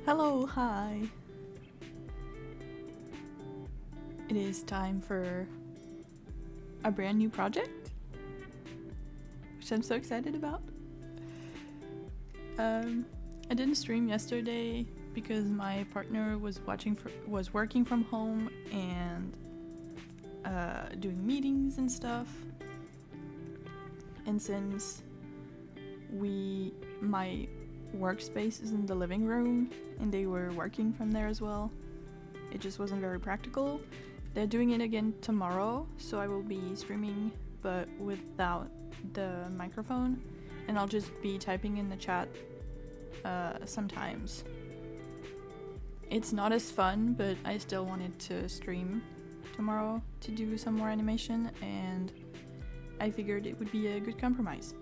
Hello, hi. It is time for a brand new project, which I'm so excited about. I didn't stream yesterday because my partner was working from home and doing meetings and stuff. And since my workspace is in the living room and they were working from there as well, it just wasn't very practical. They're doing it again tomorrow, so I will be streaming but without the microphone, and I'll just be typing in the chat sometimes. It's not as fun, but I still wanted to stream tomorrow to do some more animation, and I figured it would be a good compromise.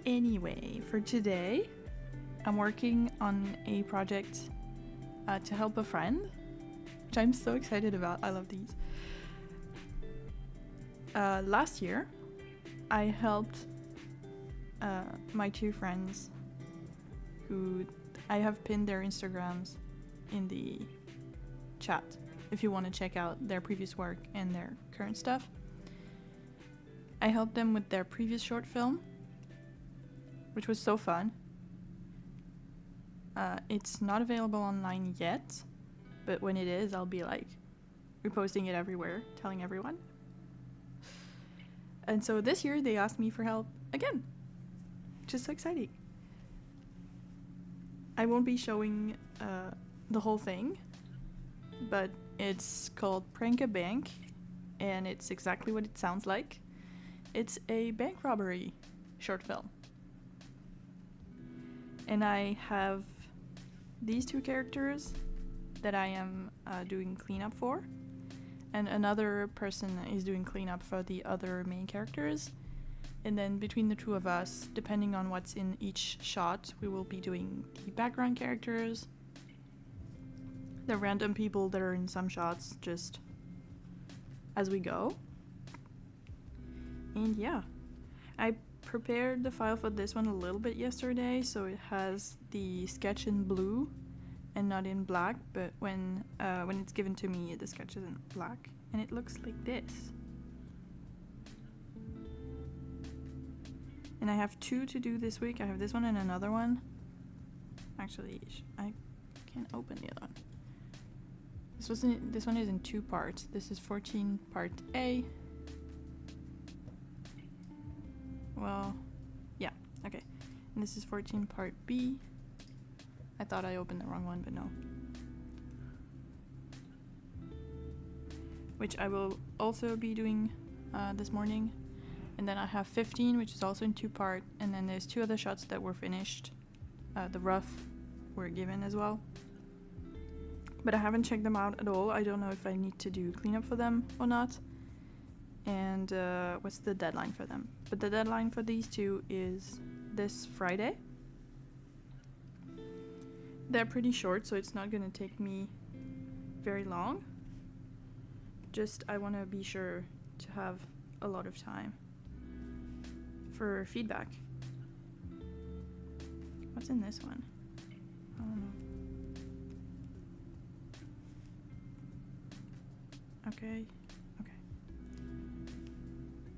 Anyway, for today, I'm working on a project to help a friend, which I'm so excited about. I love these. Last year, I helped my two friends who I have pinned their Instagrams in the chat if you want to check out their previous work and their current stuff. I helped them with their previous short film, which was so fun. It's not available online yet, but when it is, I'll be like reposting it everywhere, telling everyone. And so this year they asked me for help again, which is so exciting. I won't be showing the whole thing, but it's called Prank a Bank, and it's exactly what it sounds like. It's a bank robbery short film. And I have these two characters that I am doing cleanup for, and another person is doing cleanup for the other main characters. And then between the two of us, depending on what's in each shot, we will be doing the background characters, the random people that are in some shots, just as we go. And yeah, I prepared the file for this one a little bit yesterday, so it has the sketch in blue and not in black, but when it's given to me, the sketch is in black, and it looks like this. And I have two to do this week. I have this one and another one. Actually, I can't open the other one. This one is in two parts. This is 14 part A. Well, yeah, okay. And this is 14 part B. I thought I opened the wrong one, but no. Which I will also be doing this morning. And then I have 15, which is also in two part. And then there's two other shots that were finished. The rough were given as well. But I haven't checked them out at all. I don't know if I need to do cleanup for them or not. And what's the deadline for them? But the deadline for these two is this Friday. They're pretty short, so it's not gonna take me very long. Just I want to be sure to have a lot of time for feedback. What's in this one? I don't know. Okay.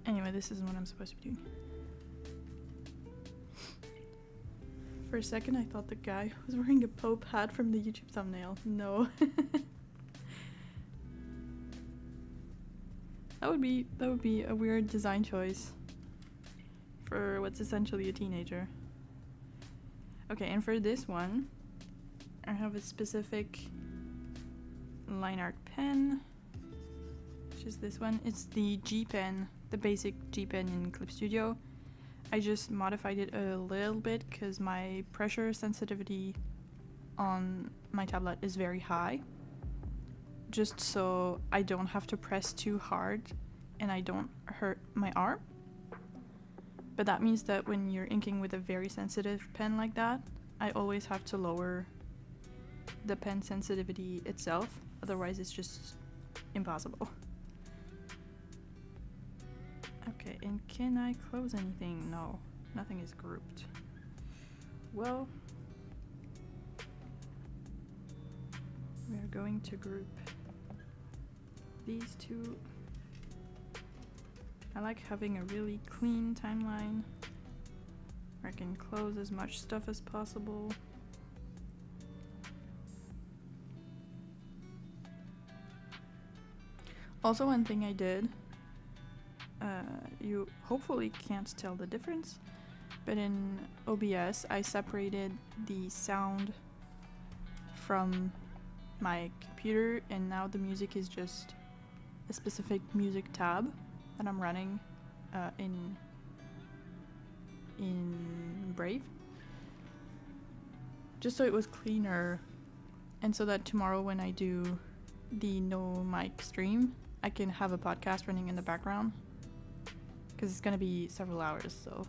Anyway, this isn't what I'm supposed to be doing. For a second, I thought the guy was wearing a Pope hat from the YouTube thumbnail. No. That would be a weird design choice for what's essentially a teenager. Okay, and for this one, I have a specific line art pen, which is this one. It's the G pen, the basic G pen in Clip Studio. I just modified it a little bit because my pressure sensitivity on my tablet is very high, just so I don't have to press too hard and I don't hurt my arm. But that means that when you're inking with a very sensitive pen like that, I always have to lower the pen sensitivity itself, otherwise it's just impossible. Okay, and can I close anything? No, nothing is grouped. Well, We are going to group these two. I like having a really clean timeline where I can close as much stuff as possible. Also, one thing I did, you hopefully can't tell the difference, but in OBS I separated the sound from my computer, and now the music is just a specific music tab that I'm running in Brave, just so it was cleaner, and so that tomorrow when I do the no mic stream I can have a podcast running in the background, because it's gonna be several hours, so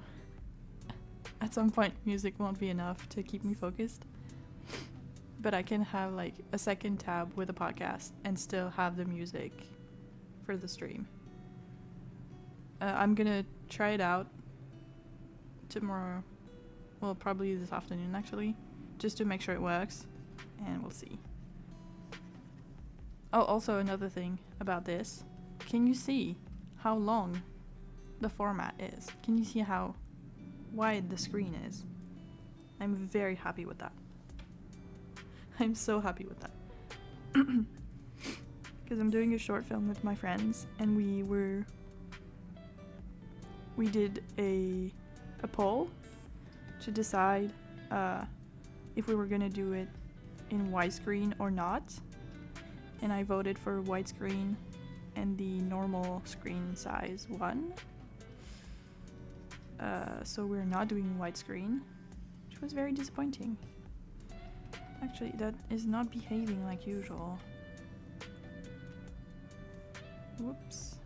at some point music won't be enough to keep me focused, but I can have like a second tab with a podcast and still have the music for the stream. I'm gonna try it out tomorrow, well, probably this afternoon actually, just to make sure it works, and we'll see. Oh, also another thing about this, can you see how long the format is? Can you see how wide the screen is? I'm very happy with that. I'm so happy with that. Because I'm doing a short film with my friends, and we did a poll to decide if we were gonna do it in widescreen or not, and I voted for widescreen and the normal screen size one. So we're not doing widescreen, which was very disappointing. Actually, that is not behaving like usual. Whoops.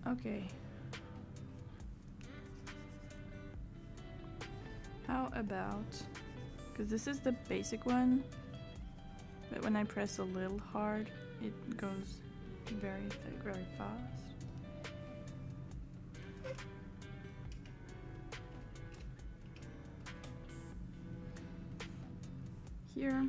Okay. How about, because this is the basic one, but when I press a little hard, it goes very thick, very fast. Here.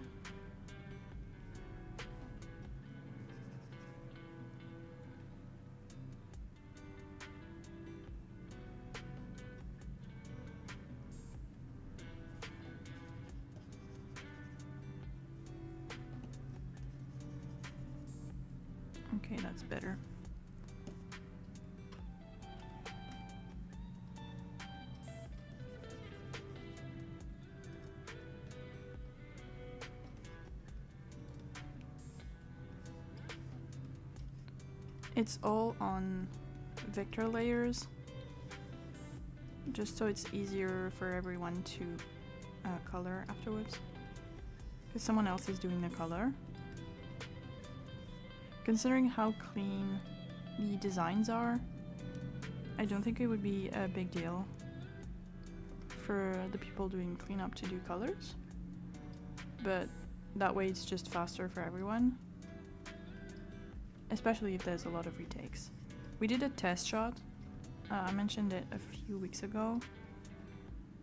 Okay, that's better. It's all on vector layers, just so it's easier for everyone to color afterwards, because someone else is doing the color. Considering how clean the designs are, I don't think it would be a big deal for the people doing cleanup to do colors, but that way it's just faster for everyone, especially if there's a lot of retakes. We did a test shot, I mentioned it a few weeks ago.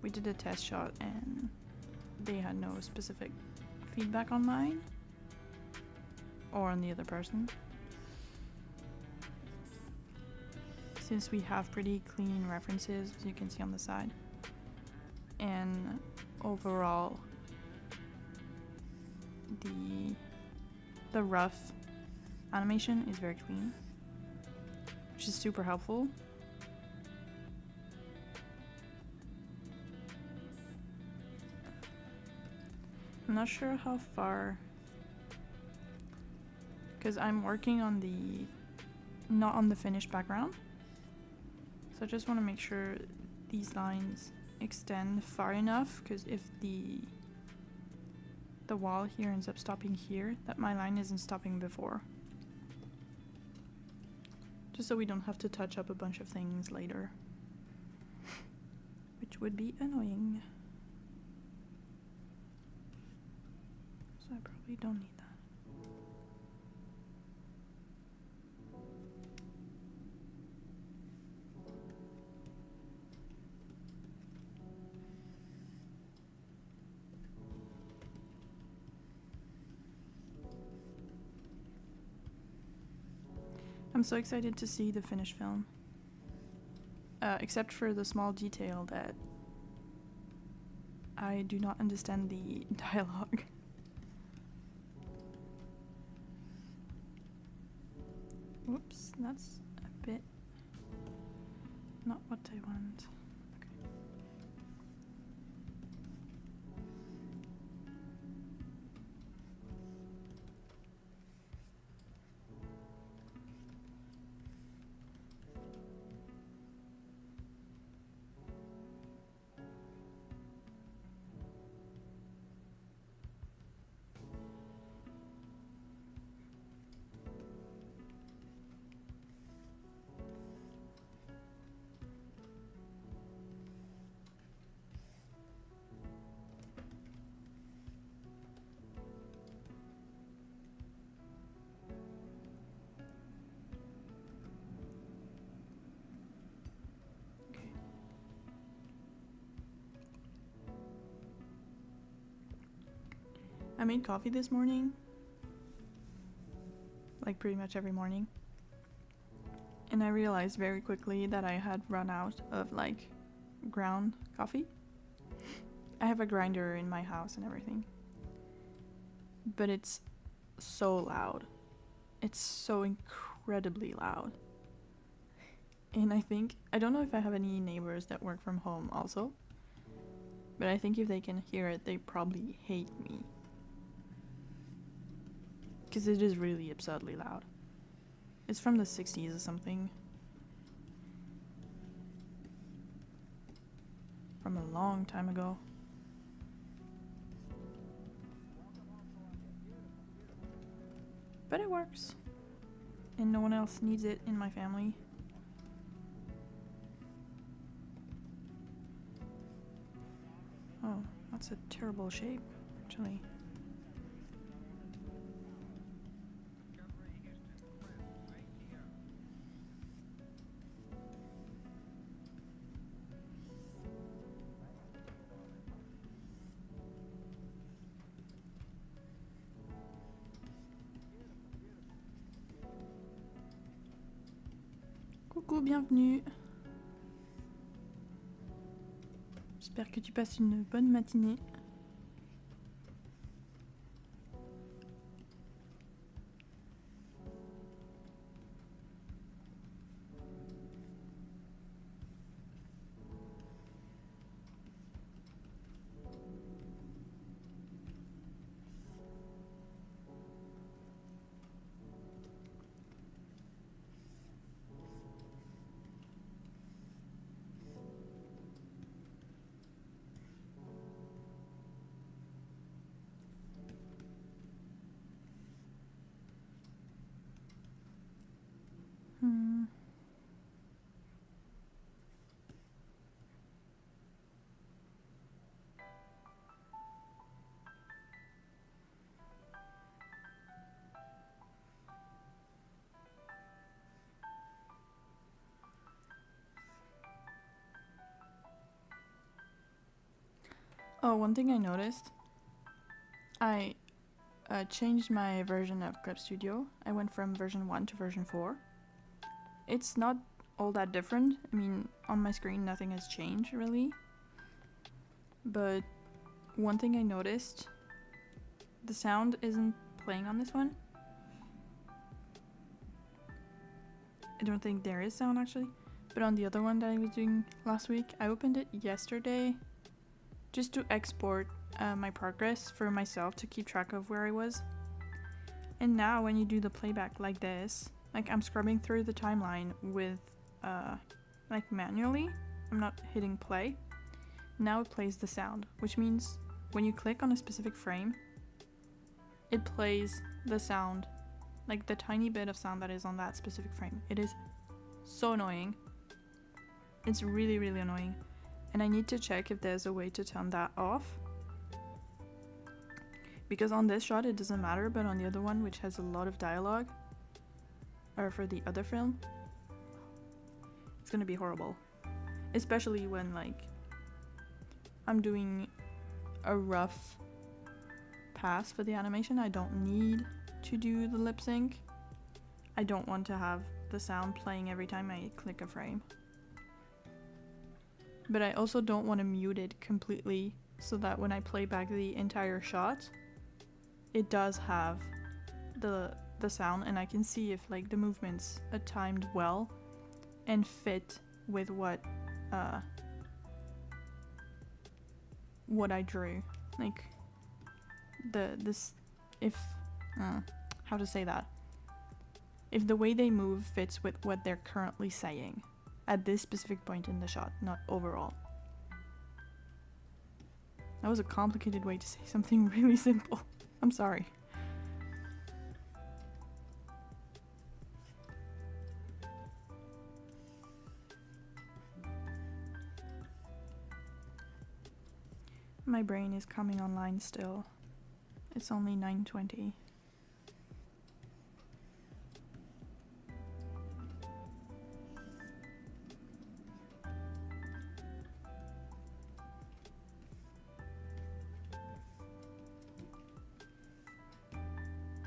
We did a test shot and they had no specific feedback on mine or on the other person, since we have pretty clean references, as you can see on the side, and overall the rough animation is very clean, which is super helpful. I'm not sure how far, because I'm working on not on the finished background, so I just want to make sure these lines extend far enough, because if the the wall here ends up stopping here, that my line isn't stopping before. Just so we don't have to touch up a bunch of things later. Which would be annoying. So I probably don't need that. I'm so excited to see the finished film. Except for the small detail that I do not understand the dialogue. Whoops, that's a bit not what I want. I made coffee this morning, like pretty much every morning, and I realized very quickly that I had run out of like ground coffee. I have a grinder in my house and everything, but it's so loud. It's so incredibly loud. And I don't know if I have any neighbors that work from home also, but I think if they can hear it, they probably hate me. Because it is really absurdly loud. It's from the 60s or something. From a long time ago. But it works. And no one else needs it in my family. Oh, that's a terrible shape, actually. Coucou, bienvenue. J'espère que tu passes une bonne matinée. Oh, one thing I noticed, I changed my version of Clip Studio. I went from version 1 to version 4. It's not all that different. I mean, on my screen nothing has changed really. But one thing I noticed, the sound isn't playing on this one. I don't think there is sound actually. But on the other one that I was doing last week, I opened it yesterday just to export my progress for myself to keep track of where I was. And now when you do the playback like this, like I'm scrubbing through the timeline with like manually, I'm not hitting play. Now it plays the sound, which means when you click on a specific frame, it plays the sound, like the tiny bit of sound that is on that specific frame. It is so annoying. It's really, really annoying. And I need to check if there's a way to turn that off. Because on this shot it doesn't matter, but on the other one, which has a lot of dialogue, or for the other film, it's gonna be horrible. Especially when, like, I'm doing a rough pass for the animation. I don't need to do the lip sync. I don't want to have the sound playing every time I click a frame. But I also don't want to mute it completely so that when I play back the entire shot, it does have the sound, and I can see if, like, the movements are timed well and fit with what I drew. Like, how to say that? If the way they move fits with what they're currently saying at this specific point in the shot, not overall. That was a complicated way to say something really simple. I'm sorry. My brain is coming online still. It's only 9:20.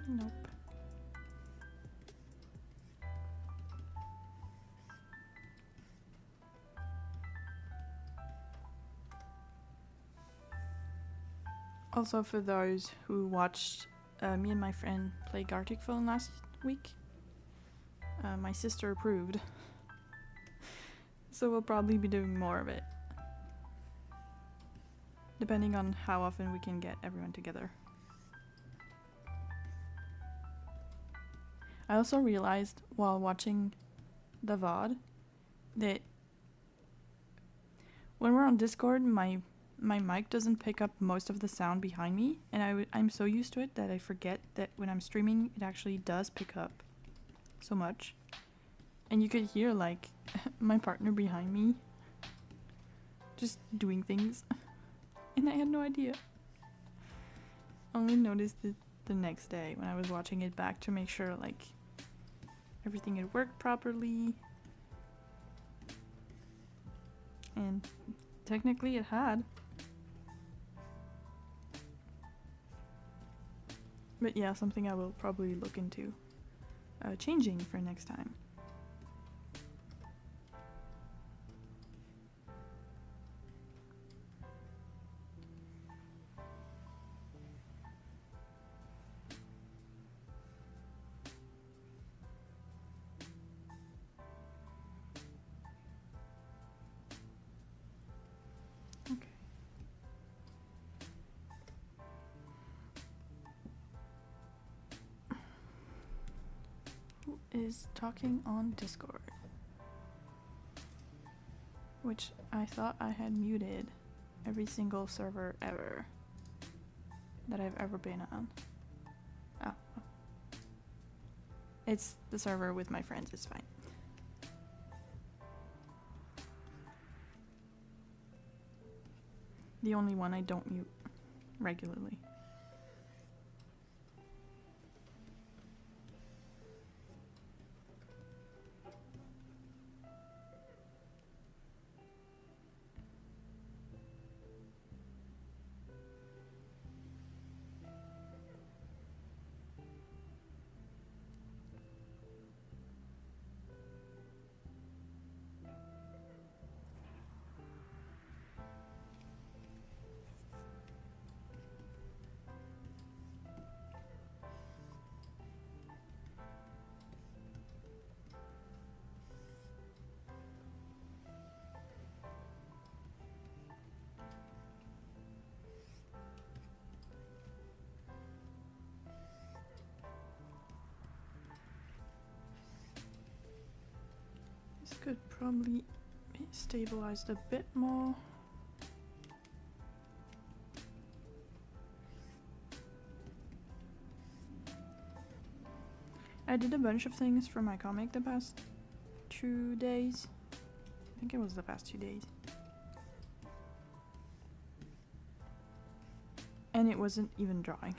Nope. Also, for those who watched me and my friend play Gartic Phone last week, my sister approved. So we'll probably be doing more of it, depending on how often we can get everyone together. I also realized while watching the VOD that when we're on Discord, my mic doesn't pick up most of the sound behind me, and I'm so used to it that I forget that when I'm streaming it actually does pick up so much. And you could hear, like, my partner behind me just doing things, and I had no idea. Only noticed it the next day when I was watching it back to make sure, like, everything had worked properly. And technically it had. But yeah, something I will probably look into changing for next time. Okay. Who is talking on Discord? Which I thought I had muted every single server ever that I've ever been on. Oh. It's the server with my friends, it's fine. The only one I don't mute regularly. This could probably be stabilized a bit more. I did a bunch of things for my comic the past 2 days. I think it was the past 2 days. And it wasn't even drawing.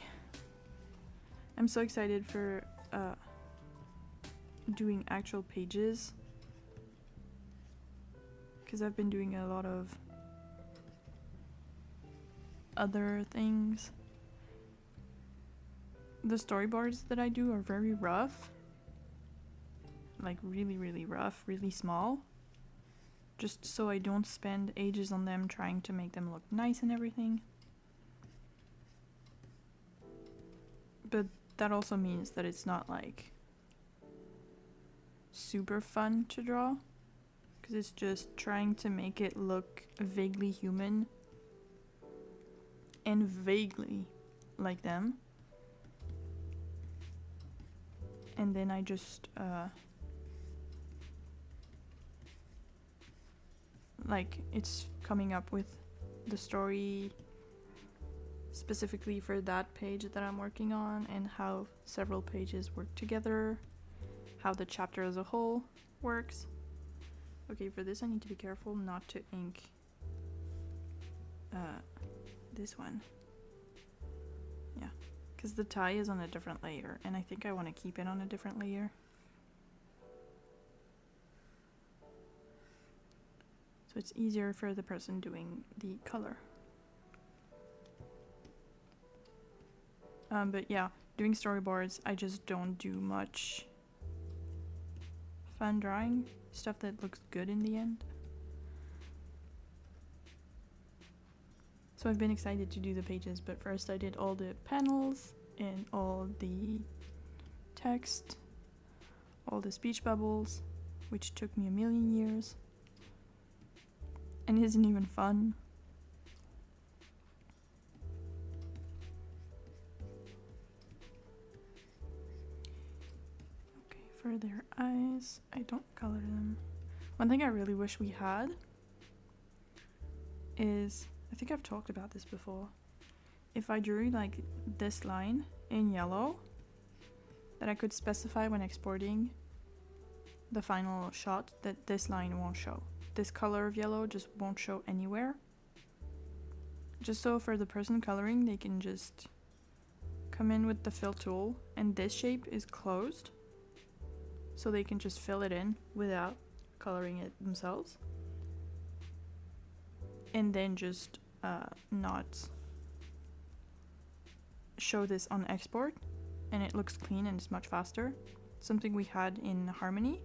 I'm so excited for doing actual pages, because I've been doing a lot of other things. The storyboards that I do are very rough, like really rough, really small, just so I don't spend ages on them trying to make them look nice and everything. But that also means that it's not like super fun to draw, because it's just trying to make it look vaguely human and vaguely like them. And then I just like, it's coming up with the story specifically for that page that I'm working on, and how several pages work together, how the chapter as a whole works. Okay, for this I need to be careful not to ink this one. Yeah, because the tie is on a different layer, and I think I want to keep it on a different layer. So it's easier for the person doing the color. But yeah, doing storyboards, I just don't do much fun drawing, stuff that looks good in the end. So I've been excited to do the pages, but first I did all the panels and all the text, all the speech bubbles, which took me a million years and isn't even fun. For their eyes, I don't color them. One thing I really wish we had is, I think I've talked about this before, if I drew like this line in yellow, that I could specify when exporting the final shot that this line won't show. This color of yellow just won't show anywhere. Just so for the person coloring, they can just come in with the fill tool and this shape is closed, so they can just fill it in without coloring it themselves. And then just not show this on export, and it looks clean and it's much faster. Something we had in Harmony.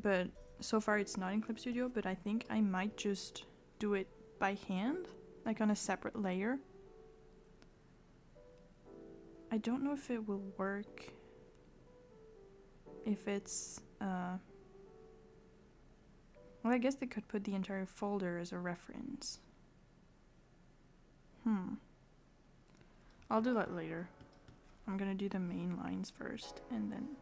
But so far it's not in Clip Studio, but I think I might just do it by hand, like on a separate layer. I don't know if it will work if it's well, I guess they could put the entire folder as a reference. I'll do that later. I'm gonna do the main lines first and then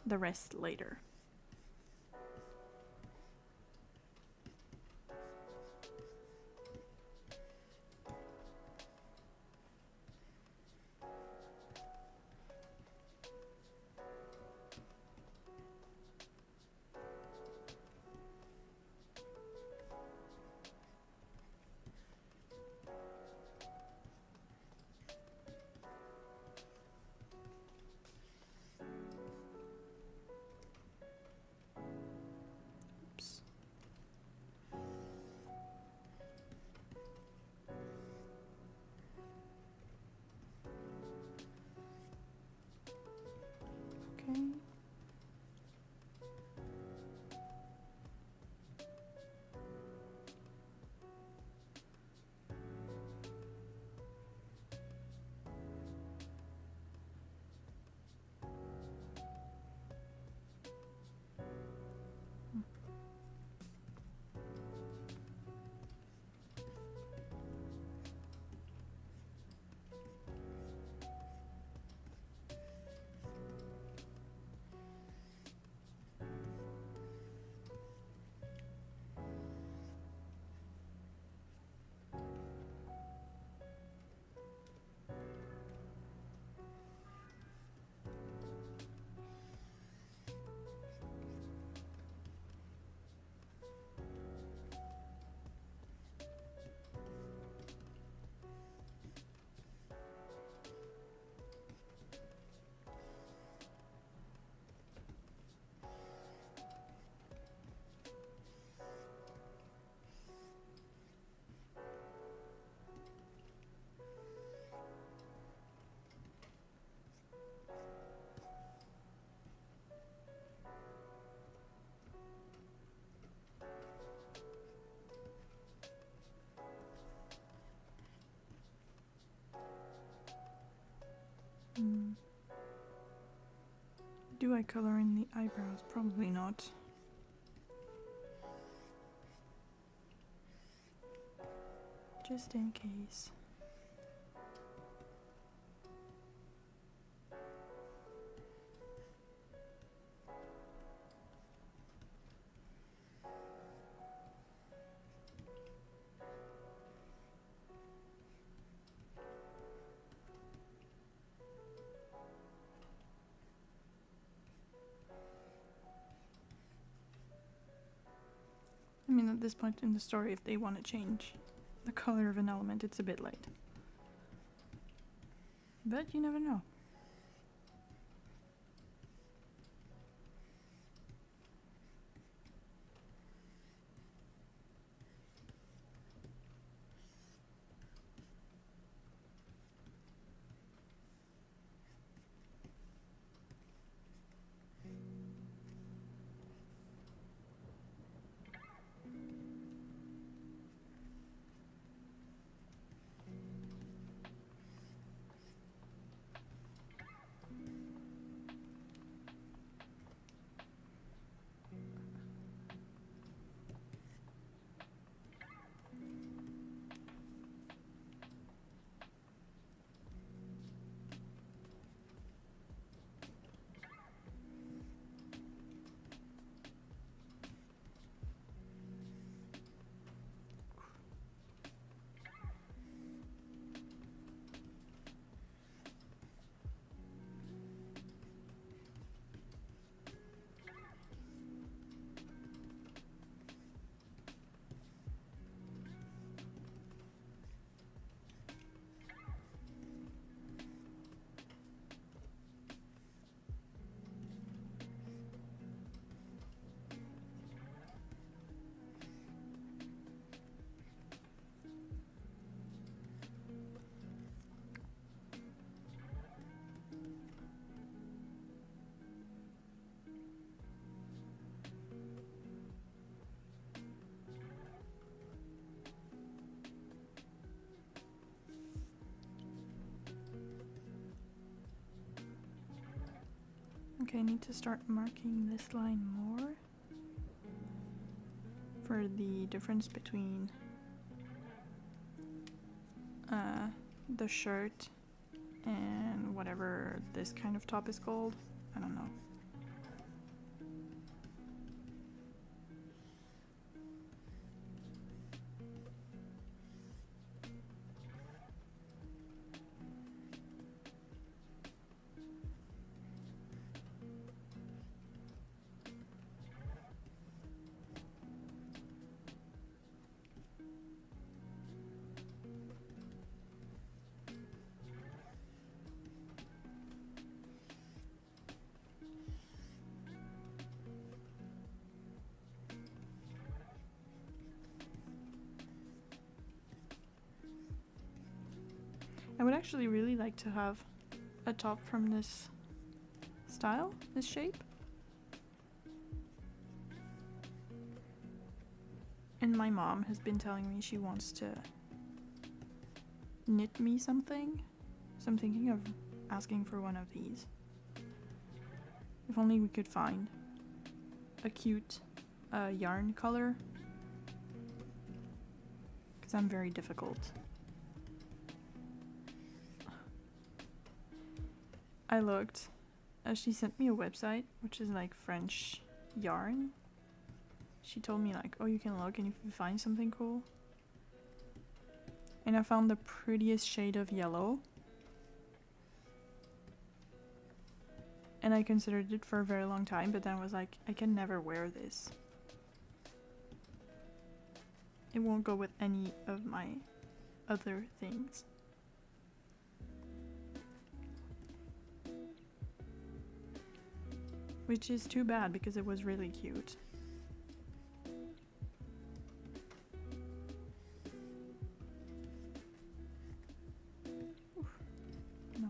the rest later. Do I color in the eyebrows? Probably not. Just in case. I mean, at this point in the story, if they want to change the color of an element, it's a bit late. But you never know. Okay, I need to start marking this line more for the difference between the shirt and whatever this kind of top is called. I don't know. I would actually really like to have a top from this style, this shape. And my mom has been telling me she wants to knit me something, so I'm thinking of asking for one of these. If only we could find a cute yarn color, because I'm very difficult. I looked. She sent me a website, which is like French yarn. She told me like, oh, you can look and if you find something cool. And I found the prettiest shade of yellow. And I considered it for a very long time, but then I was like, I can never wear this. It won't go with any of my other things. Which is too bad because it was really cute. Oof. No.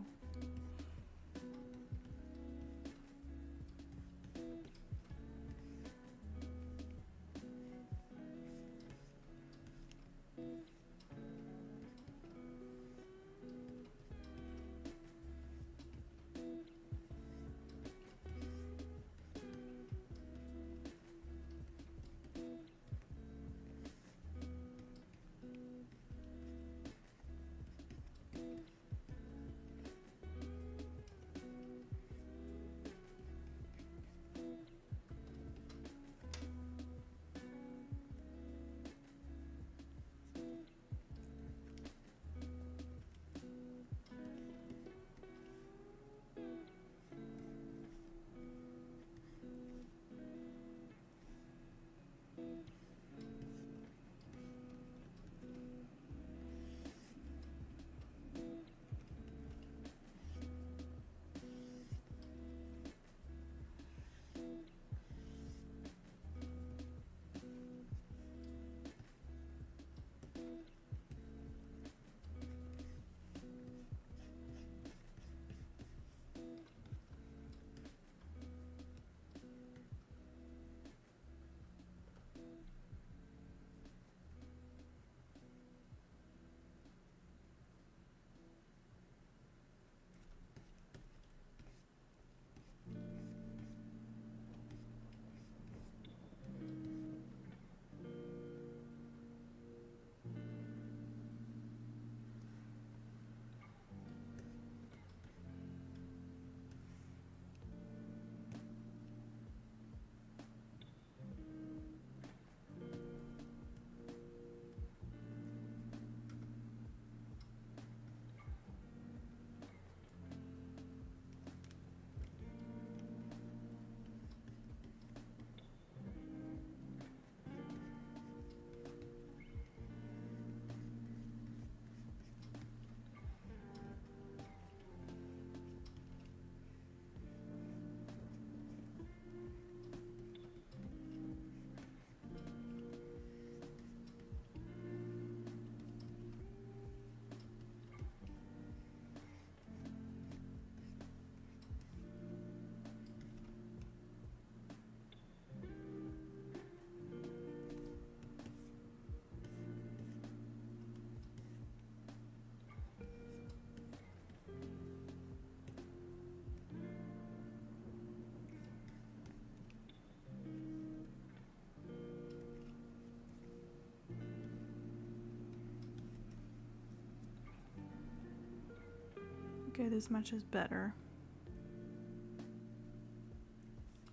Okay, this matches better.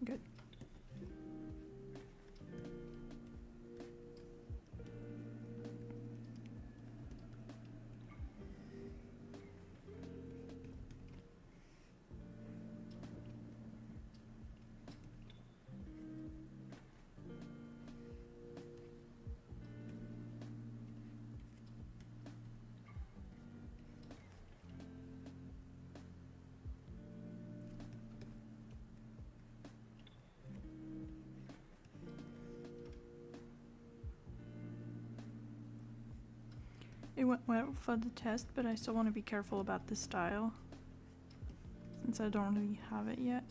Good. It went well for the test, but I still want to be careful about the style since I don't really have it yet.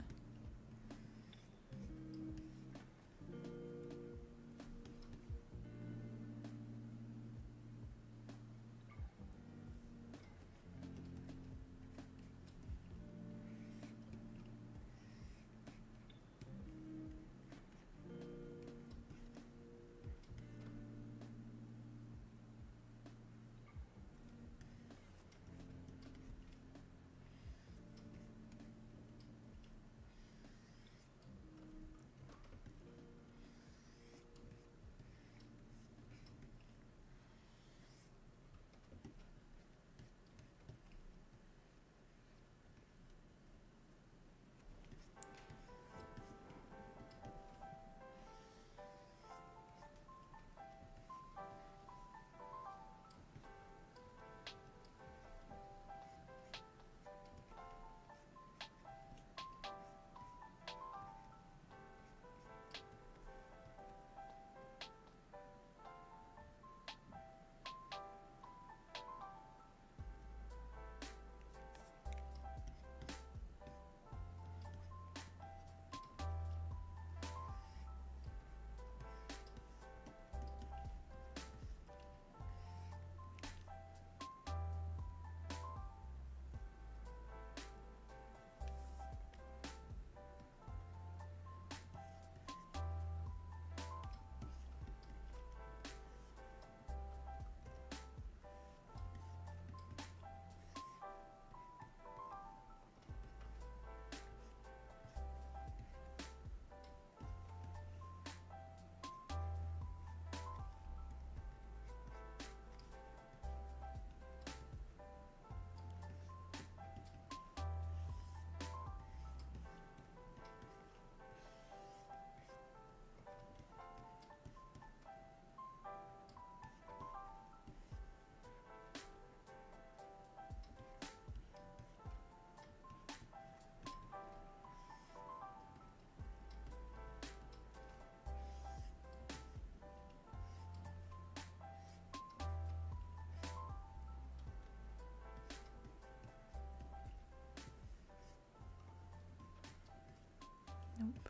Nope.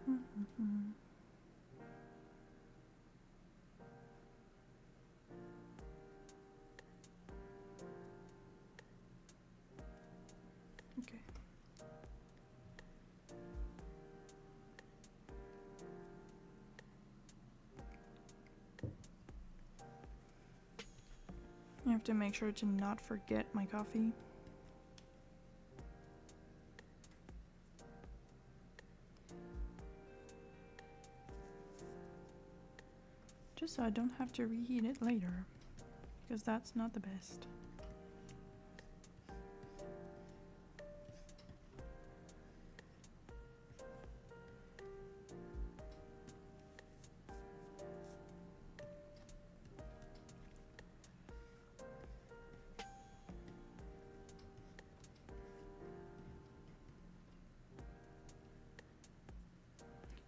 Mm-hmm. Okay. I have to make sure to not forget my coffee. Just so I don't have to reheat it later, because that's not the best.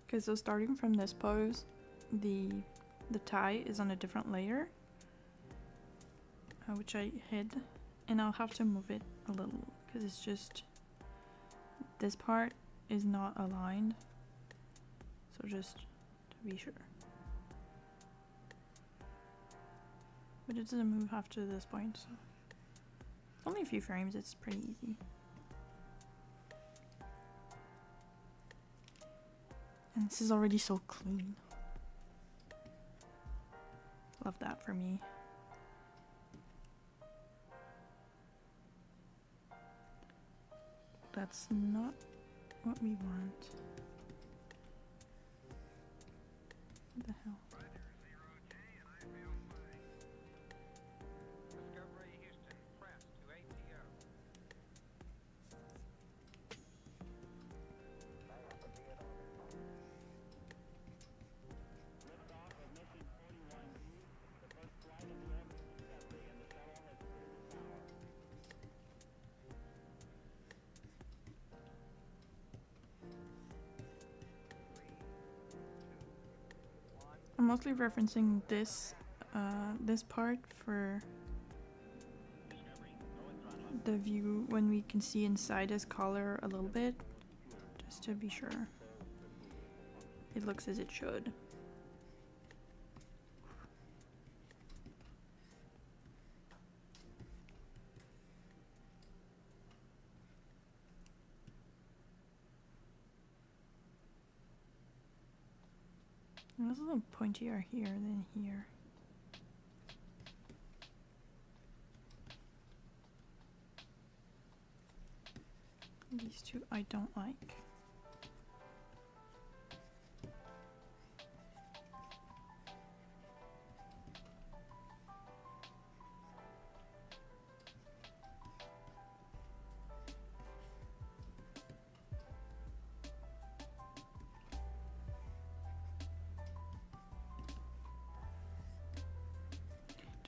Okay, so starting from this pose, the tie is on a different layer, which I hid, and I'll have to move it a little because it's just this part is not aligned, so just be sure. But it doesn't move after this point, so only a few frames, it's pretty easy. And this is already so clean. Love that for me. That's not what we want. What the hell? I'm mostly referencing this this part for the view when we can see inside his collar a little bit, just to be sure it looks as it should. And it's a little pointier here than here. These two I don't like.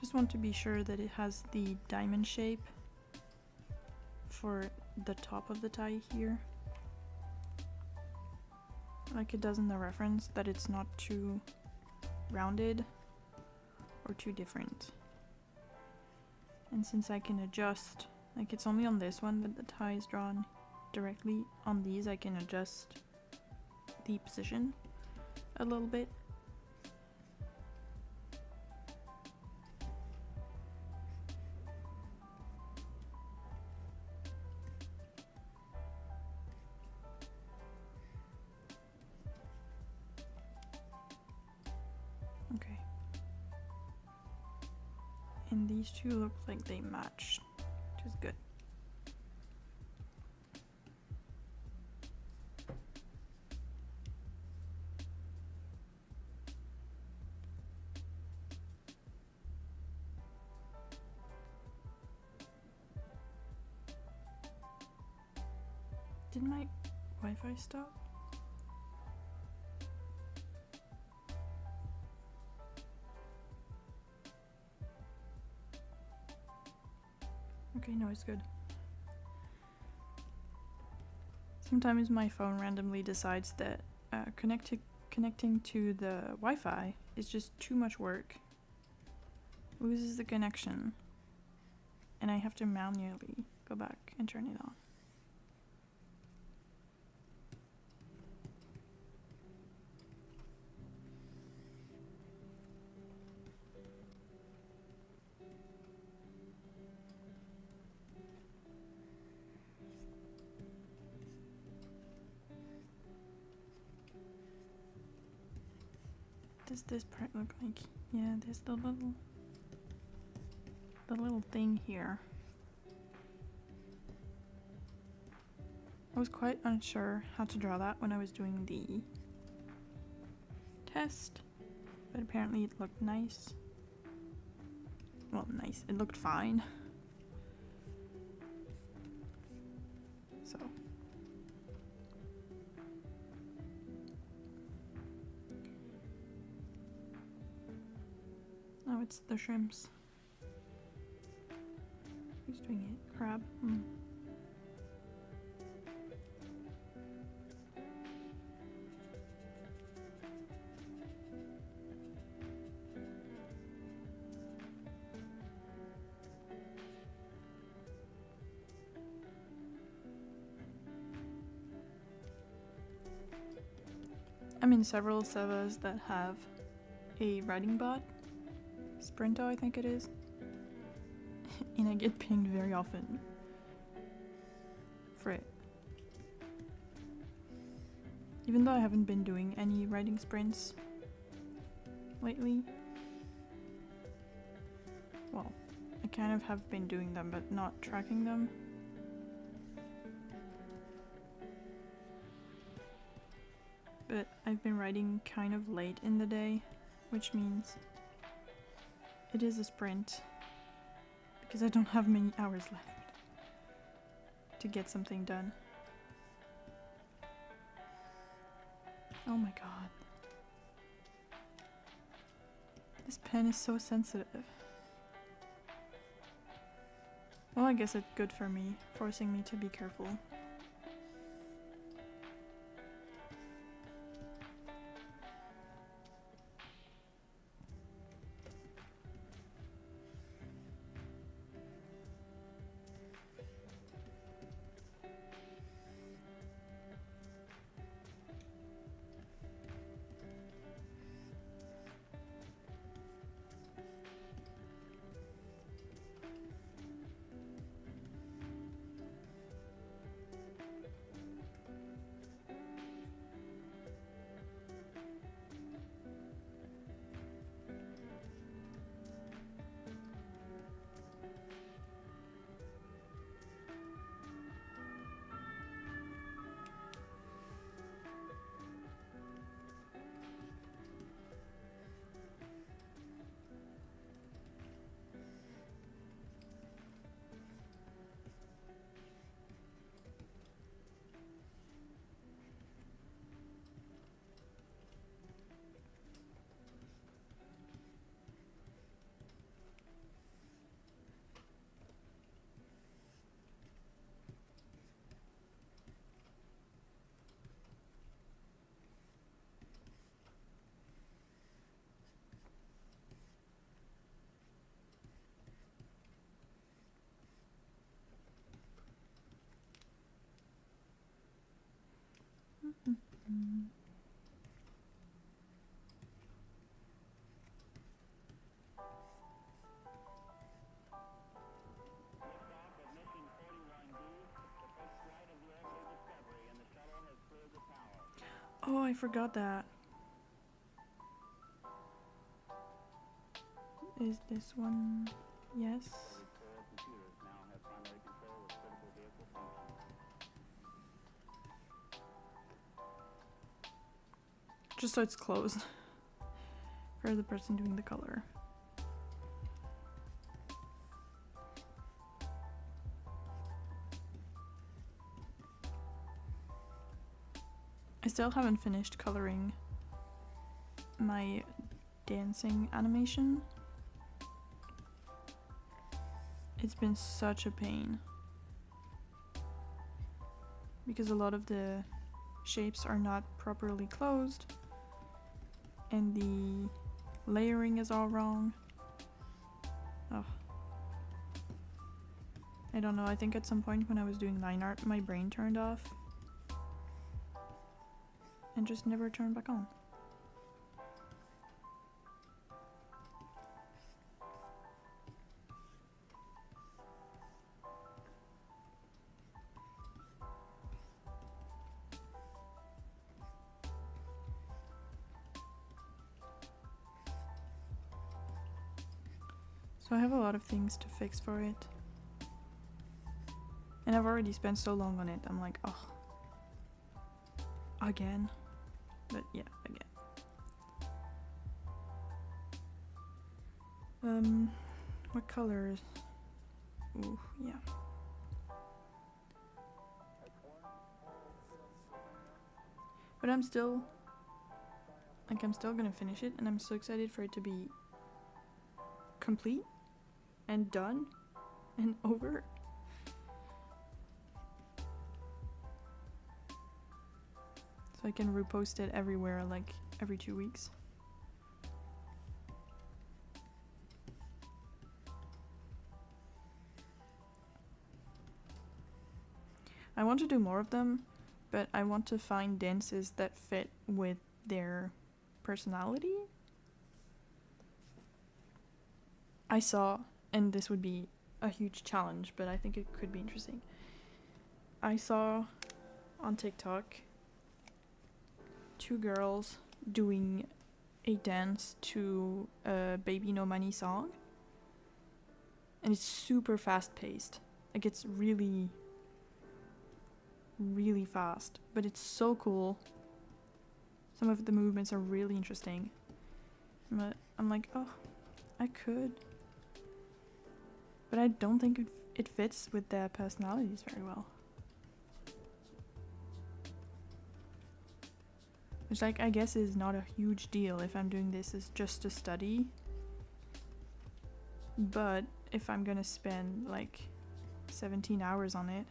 Just want to be sure that it has the diamond shape for the top of the tie here, like it does in the reference, that it's not too rounded or too different. And since I can adjust, like it's only on this one that the tie is drawn directly, on these I can adjust the position a little bit. Okay. And these two look like they match, which is good. Did my Wi-Fi stop? Okay, no, it's good. Sometimes my phone randomly decides that connecting to the Wi-Fi is just too much work. Loses the connection. And I have to manually go back and turn it on. What does this part look like? Yeah, there's the little thing here. I was quite unsure how to draw that when I was doing the test, but apparently it looked nice. Well, nice. It looked fine. So. Oh, it's the shrimps. Who's doing it? Crab? I'm in several servers that have a writing bot, Sprinto I think it is, and I get pinged very often for it. Even though I haven't been doing any writing sprints lately. Well, I kind of have been doing them but not tracking them. But I've been writing kind of late in the day, which means it is a sprint because I don't have many hours left to get something done. Oh my god. This pen is so sensitive. Well, I guess it's good for me, forcing me to be careful. Oh, I forgot that. Is this one? Yes. Just so it's closed for the person doing the color. I still haven't finished coloring my dancing animation. It's been such a pain because a lot of the shapes are not properly closed and the layering is all wrong. Oh. I don't know, I think at some point when I was doing line art my brain turned off and just never turned back on. So I have a lot of things to fix for it. And I've already spent so long on it, I'm like, oh, again. But yeah, again. What colors? Ooh, yeah. But I'm still gonna finish it, and I'm so excited for it to be complete and done and over. So I can repost it everywhere, like every 2 weeks. I want to do more of them, but I want to find dances that fit with their personality. I saw, and this would be a huge challenge, but I think it could be interesting. I saw on TikTok 2 girls doing a dance to a Baby No Money song, and it's super fast paced. Like, it's really, really fast, but it's so cool. Some of the movements are really interesting. But I'm like, oh, I could. But I don't think it fits with their personalities very well. Which, like, I guess is not a huge deal if I'm doing this as just a study. But if I'm gonna spend like 17 hours on it,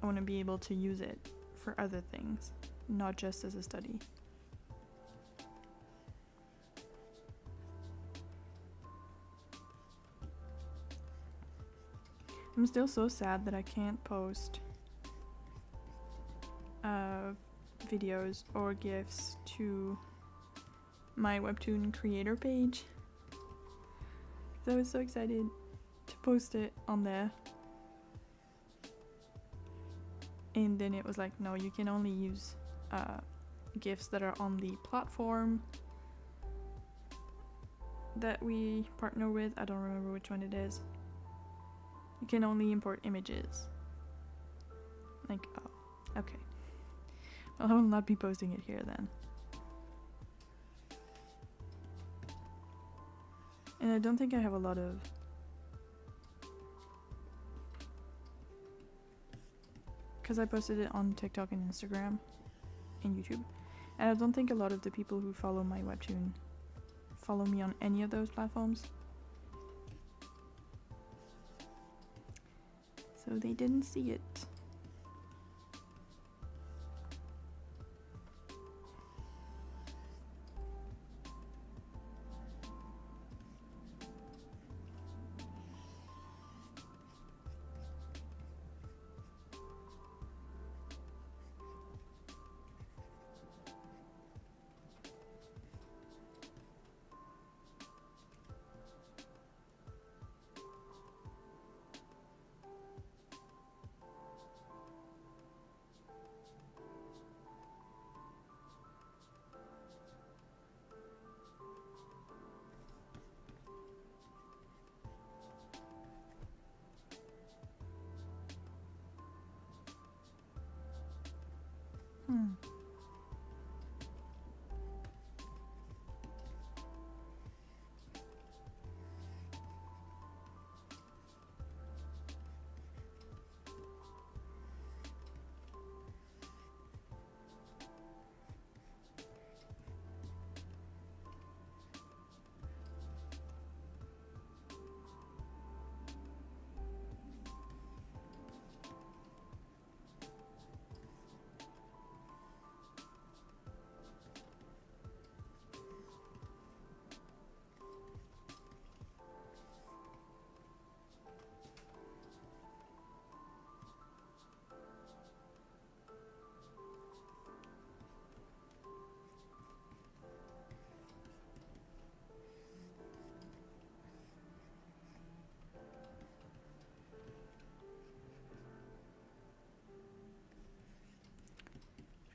I want to be able to use it for other things, not just as a study. I'm still so sad that I can't post videos or GIFs to my webtoon creator page. So I was so excited to post it on there. And then it was like, no, you can only use GIFs that are on the platform that we partner with. I don't remember which one it is. You can only import images. Like, oh, okay. Well, I will not be posting it here then. And I don't think I have a lot of because I posted it on TikTok and Instagram and YouTube. And I don't think a lot of the people who follow my webtoon follow me on any of those platforms. So they didn't see it.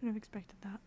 Should have expected that.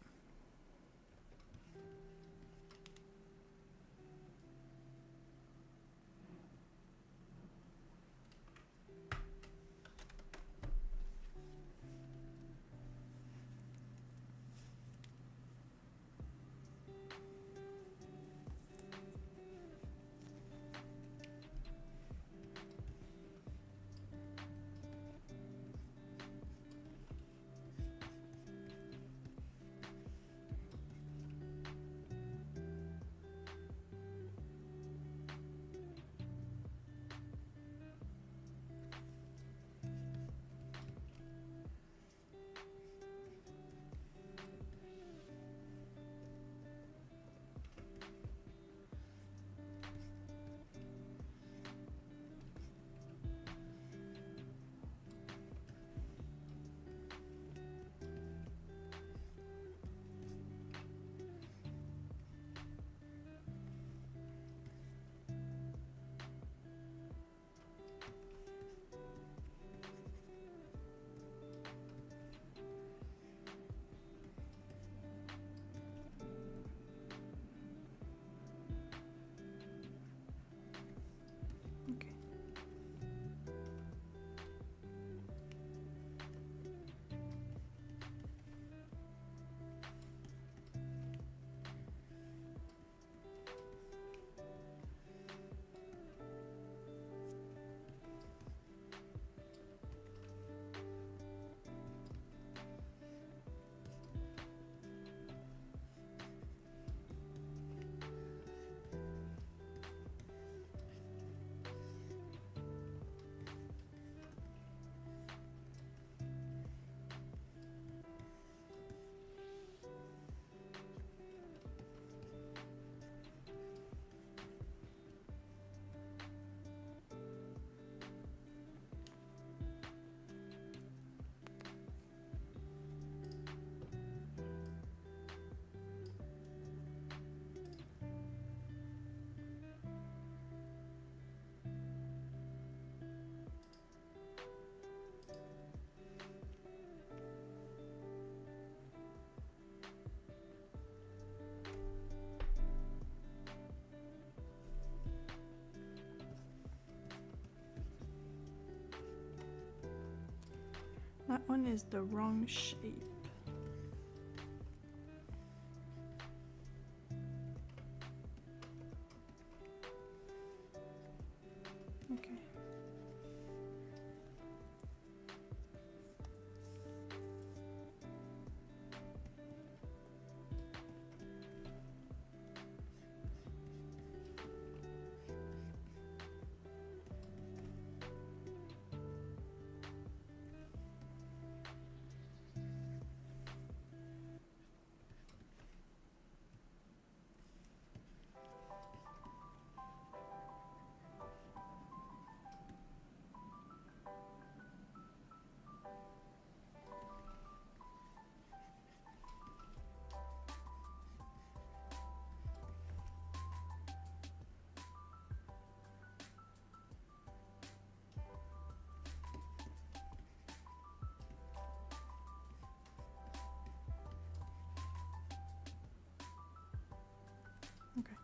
That one is the wrong shape. Okay. Okay.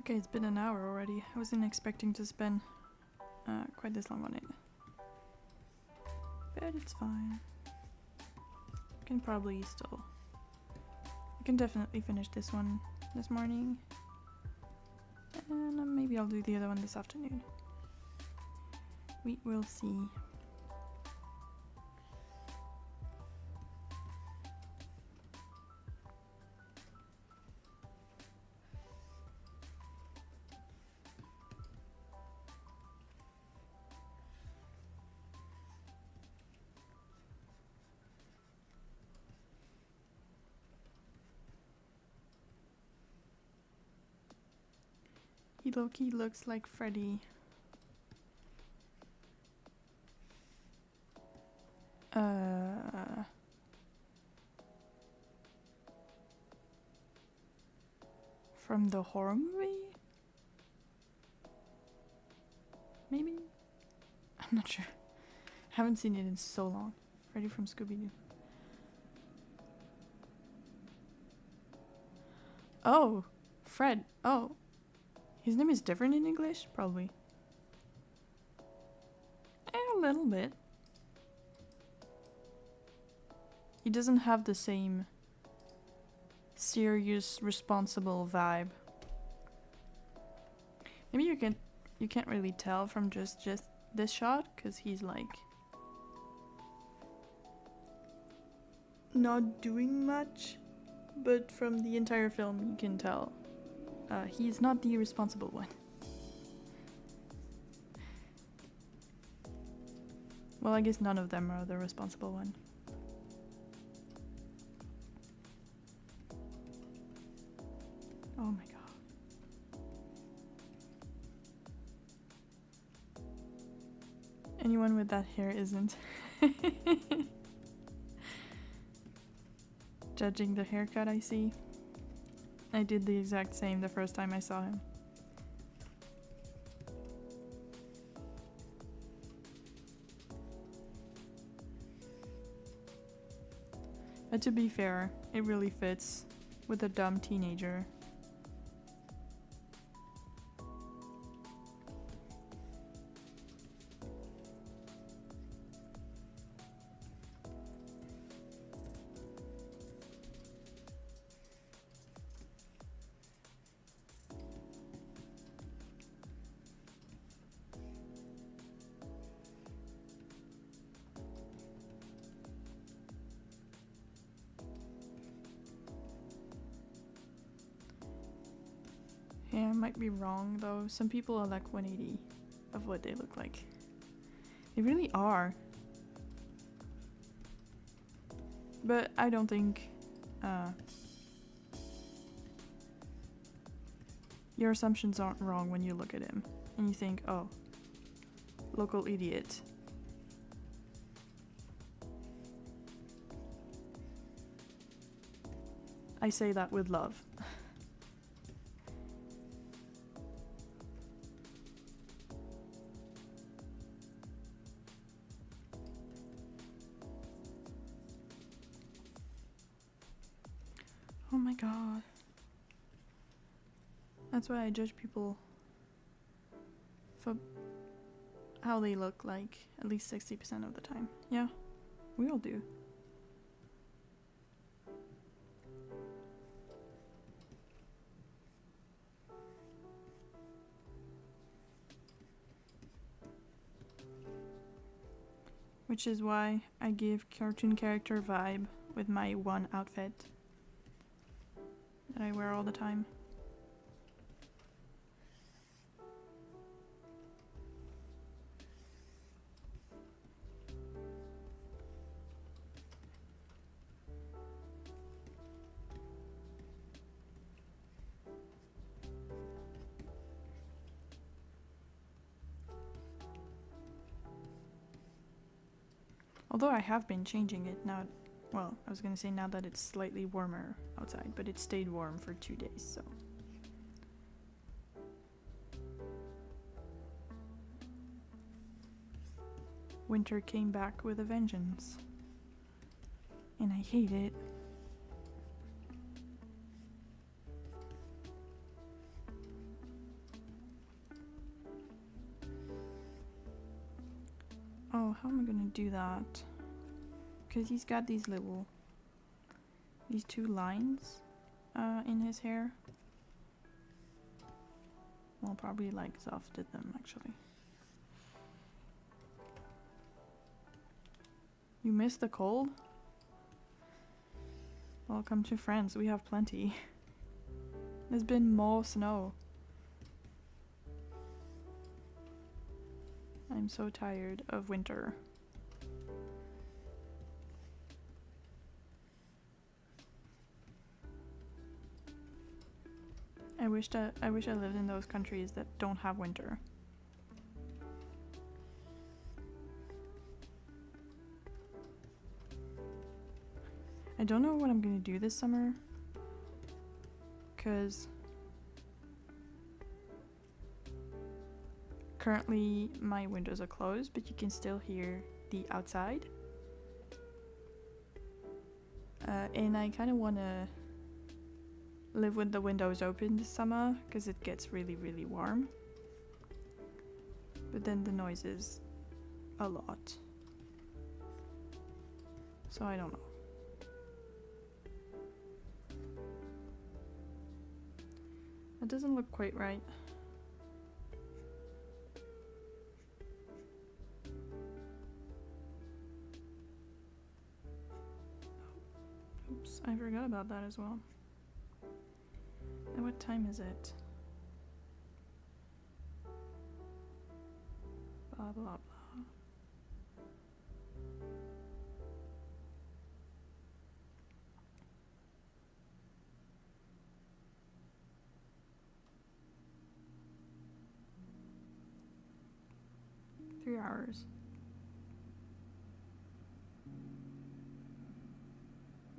Okay, it's been an hour already. I wasn't expecting to spend quite this long on it. But it's fine. I can probably still... I can definitely finish this one this morning. And maybe I'll do the other one this afternoon. We will see. He low-key looks like Freddy. From the horror movie? Maybe? I'm not sure. Haven't seen it in so long. Freddy from Scooby-Doo. Oh! Fred. Oh. His name is different in English? Probably. A little bit. He doesn't have the same serious, responsible vibe. Maybe you can't really tell from just this shot, because he's like not doing much, but from the entire film you can tell he's not the responsible one. Well, I guess none of them are the responsible one. Oh my god. Anyone with that hair isn't. Judging the haircut, I see. I did the exact same the first time I saw him. But to be fair, it really fits with a dumb teenager. Yeah, I might be wrong though. Some people are like 180 of what they look like. They really are. But I don't think your assumptions aren't wrong when you look at him and you think, oh, local idiot. I say that with love. Oh my god. That's why I judge people for how they look like at least 60% of the time. Yeah, we all do. Which is why I give cartoon character vibe with my one outfit that I wear all the time. Although I have been changing it now, well, I was gonna say now that it's slightly warmer outside, but it stayed warm for 2 days, so. Winter came back with a vengeance. And I hate it. Oh, how am I gonna do that? Because he's got these two lines in his hair. Well, probably like softed them actually. You miss the cold? Welcome to France, we have plenty. There's been more snow. I'm so tired of winter. I wish I lived in those countries that don't have winter. I don't know what I'm gonna do this summer, cause currently my windows are closed, but you can still hear the outside. And I kind of want to live with the windows open this summer because it gets really, really warm. But then the noise is a lot. So I don't know. That doesn't look quite right. Oops, I forgot about that as well. And what time is it? Blah blah blah. Three hours.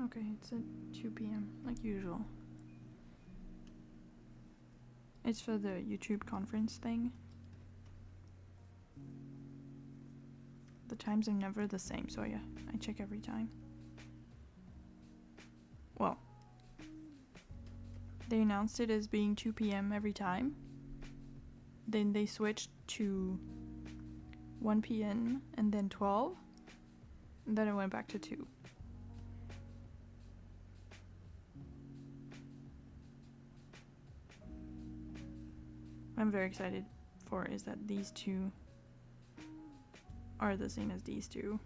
Okay, it's at 2 p.m. like usual. It's for the YouTube conference thing. The times are never the same, so yeah, I check every time. Well, they announced it as being 2 p.m. every time. Then they switched to 1 p.m. and then 12. And then it went back to 2. I'm very excited for is that these two are the same as these two.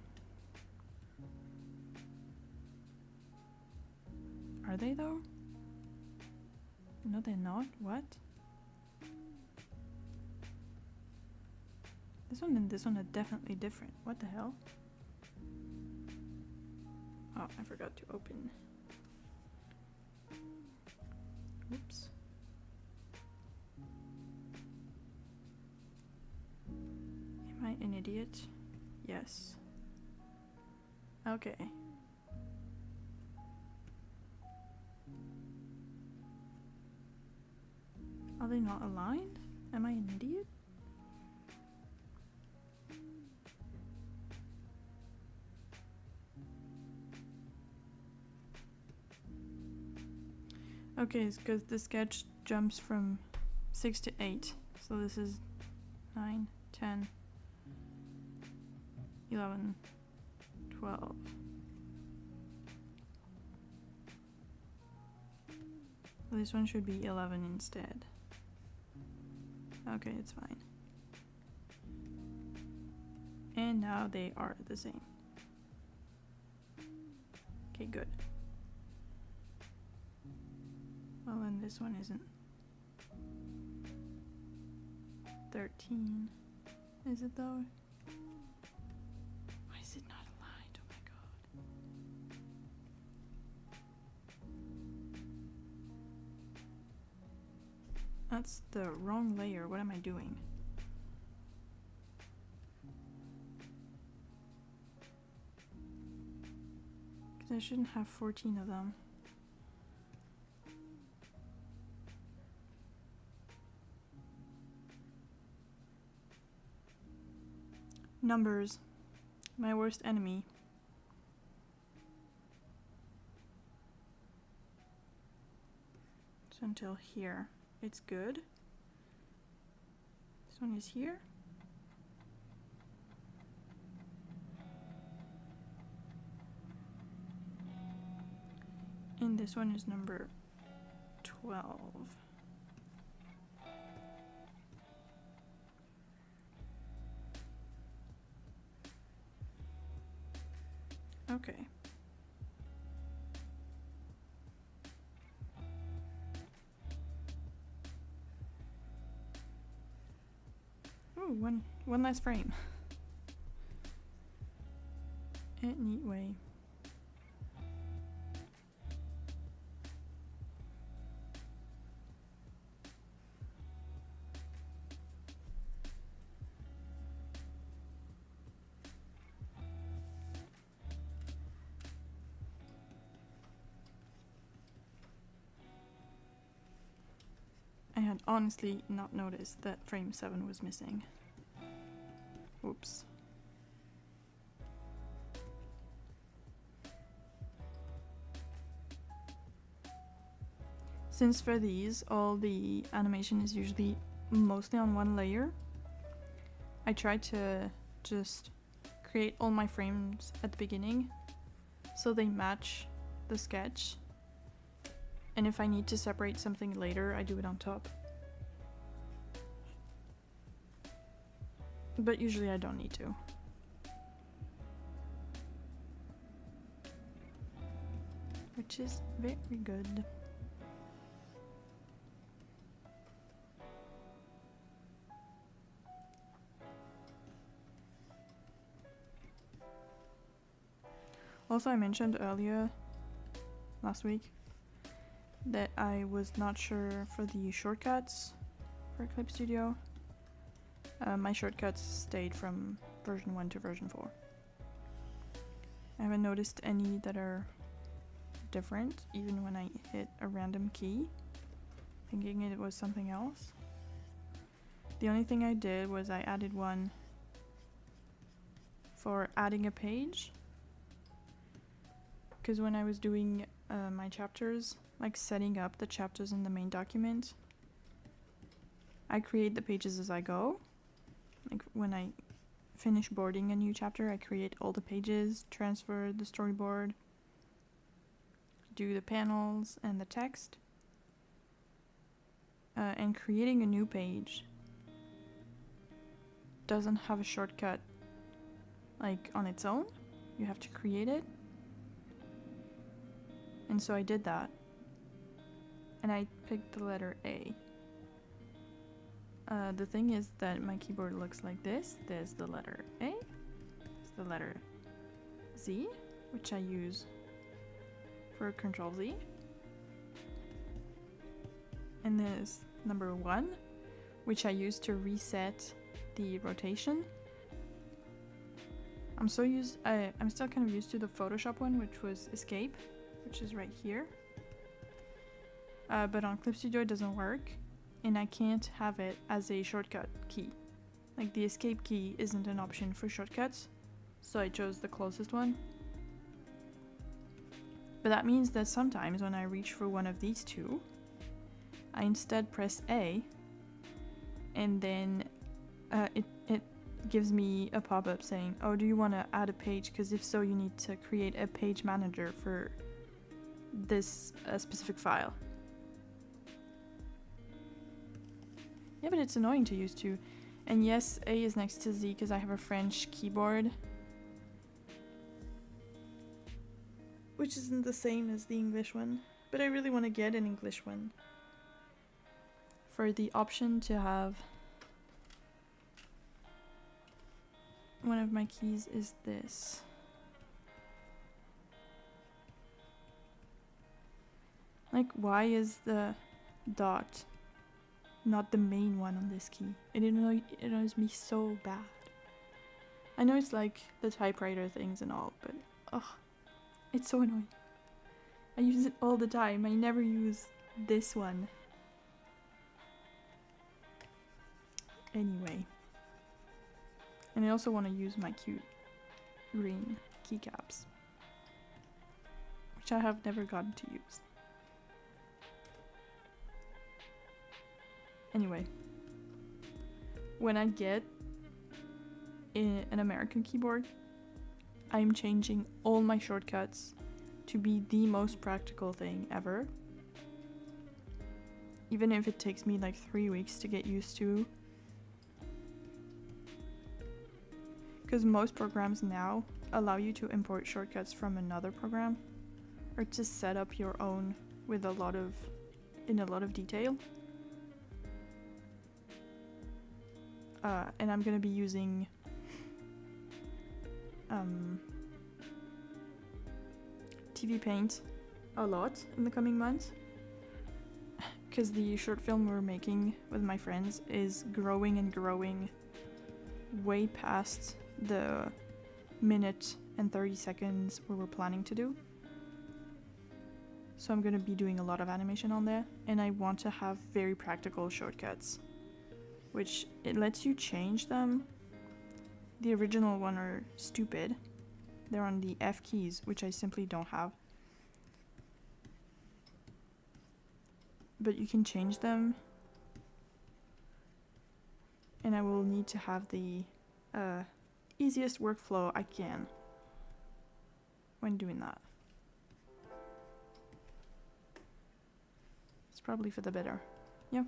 Are they though? No, they're not. What? This one and this one are definitely different. What the hell? Oh, I forgot to open. Oops. Am I an idiot? Yes. Okay. Are they not aligned? Am I an idiot? Okay, it's because the sketch jumps from 6 to 8. So this is 9, 10, 11, 12. This one should be 11 instead. Okay, it's fine. And now they are the same. Okay, good. Well, then this one isn't 13. Is it though? Why is it not aligned? Oh my god. That's the wrong layer. What am I doing? Because I shouldn't have 14 of them. Numbers. My worst enemy. So until here. It's good. This one is here. And this one is number 12. Okay. Ooh, one last frame. A neat way. I had honestly not noticed that frame 7 was missing. Oops. Since for these, all the animation is usually mostly on one layer, I tried to just create all my frames at the beginning so they match the sketch. And if I need to separate something later, I do it on top. But usually I don't need to. Which is very good. Also, I mentioned earlier, last week, that I was not sure for the shortcuts for Clip Studio. My shortcuts stayed from version 1 to version 4. I haven't noticed any that are different, even when I hit a random key, thinking it was something else. The only thing I did was I added one for adding a page, because when I was doing my chapters, like setting up the chapters in the main document, I create the pages as I go. Like when I finish boarding a new chapter, I create all the pages, transfer the storyboard, do the panels and the text. And creating a new page doesn't have a shortcut like on its own. You have to create it. And so I did that. And I picked the letter A. The thing is that my keyboard looks like this. There's the letter A, there's the letter Z, which I use for Control Z. And there's number 1, which I use to reset the rotation. I'm still kind of used to the Photoshop one, which was Escape, which is right here. But on Clip Studio it doesn't work, and I can't have it as a shortcut key. Like the Escape key isn't an option for shortcuts, so I chose the closest one. But that means that sometimes when I reach for one of these two, I instead press A, and then it gives me a pop-up saying, oh, do you want to add a page? Because if so, you need to create a page manager for this specific file. Yeah, but it's annoying to use too. And yes, A is next to Z because I have a French keyboard, which isn't the same as the English one, but I really want to get an English one. For the option to have one of my keys is this. Like, why is the dot not the main one on this key? It annoys me so bad. I know it's like the typewriter things and all, but ugh, it's so annoying. I use it all the time. I never use this one. Anyway. And I also want to use my cute green keycaps, which I have never gotten to use. Anyway, when I get an American keyboard, I'm changing all my shortcuts to be the most practical thing ever. Even if it takes me like 3 weeks to get used to. Because most programs now allow you to import shortcuts from another program, or to set up your own with in a lot of detail. And I'm gonna be using TV Paint a lot in the coming months, because the short film we're making with my friends is growing and growing way past the minute and 30 seconds we were planning to do. So I'm gonna be doing a lot of animation on there, and I want to have very practical shortcuts, which it lets you change them. The original one are stupid. They're on the F keys, which I simply don't have. But you can change them, and I will need to have the easiest workflow I can when doing that. It's probably for the better. Yeah.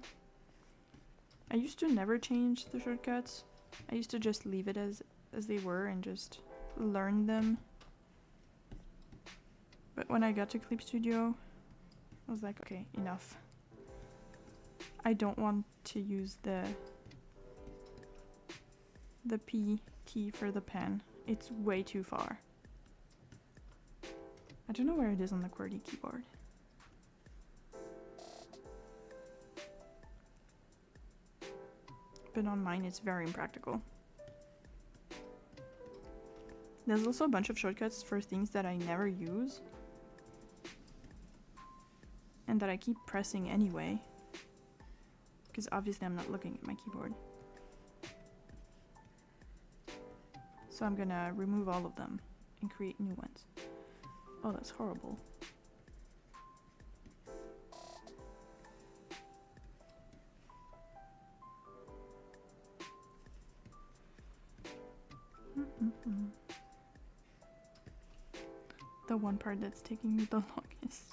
I used to never change the shortcuts. I used to just leave it as they were and just learn them. But when I got to Clip Studio, I was like, okay, enough. I don't want to use the P key for the pen. It's way too far. I don't know where it is on the QWERTY keyboard. But on mine it's very impractical. There's also a bunch of shortcuts for things that I never use and that I keep pressing anyway, because obviously I'm not looking at my keyboard. So I'm gonna remove all of them and create new ones. Oh, that's horrible. The one part that's taking me the longest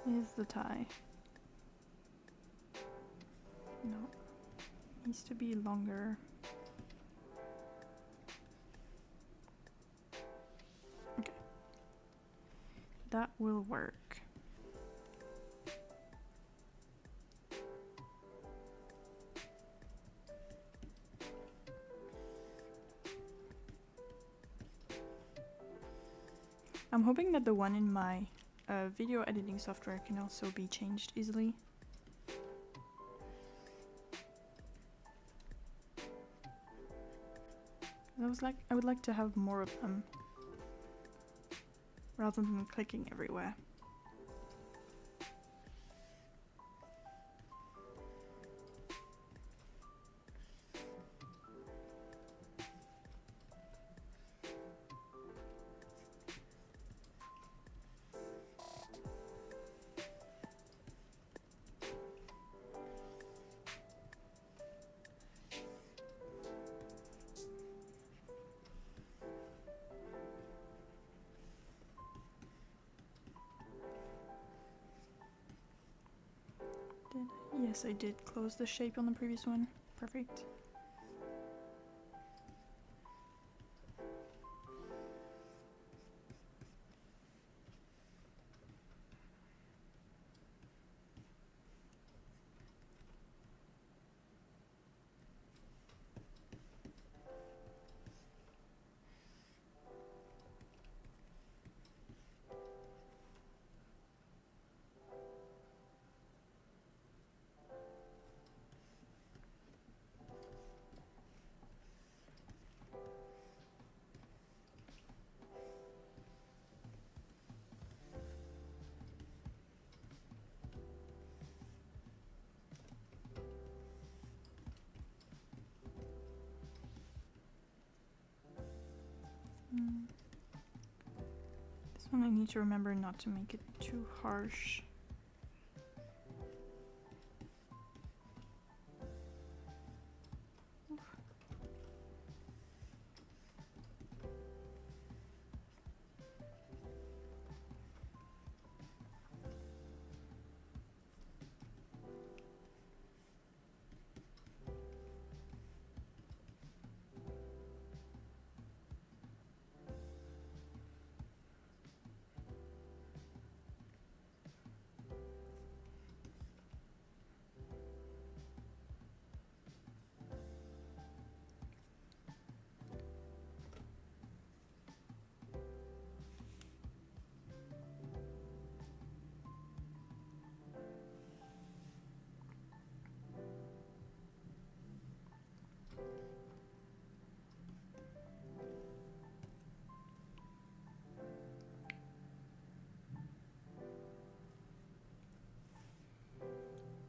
is the tie. No, needs to be longer. Okay, that will work. I'm hoping that the one in my video editing software can also be changed easily. I would like to have more of them rather than clicking everywhere. Yes, I did close the shape on the previous one. Perfect. This one I need to remember not to make it too harsh.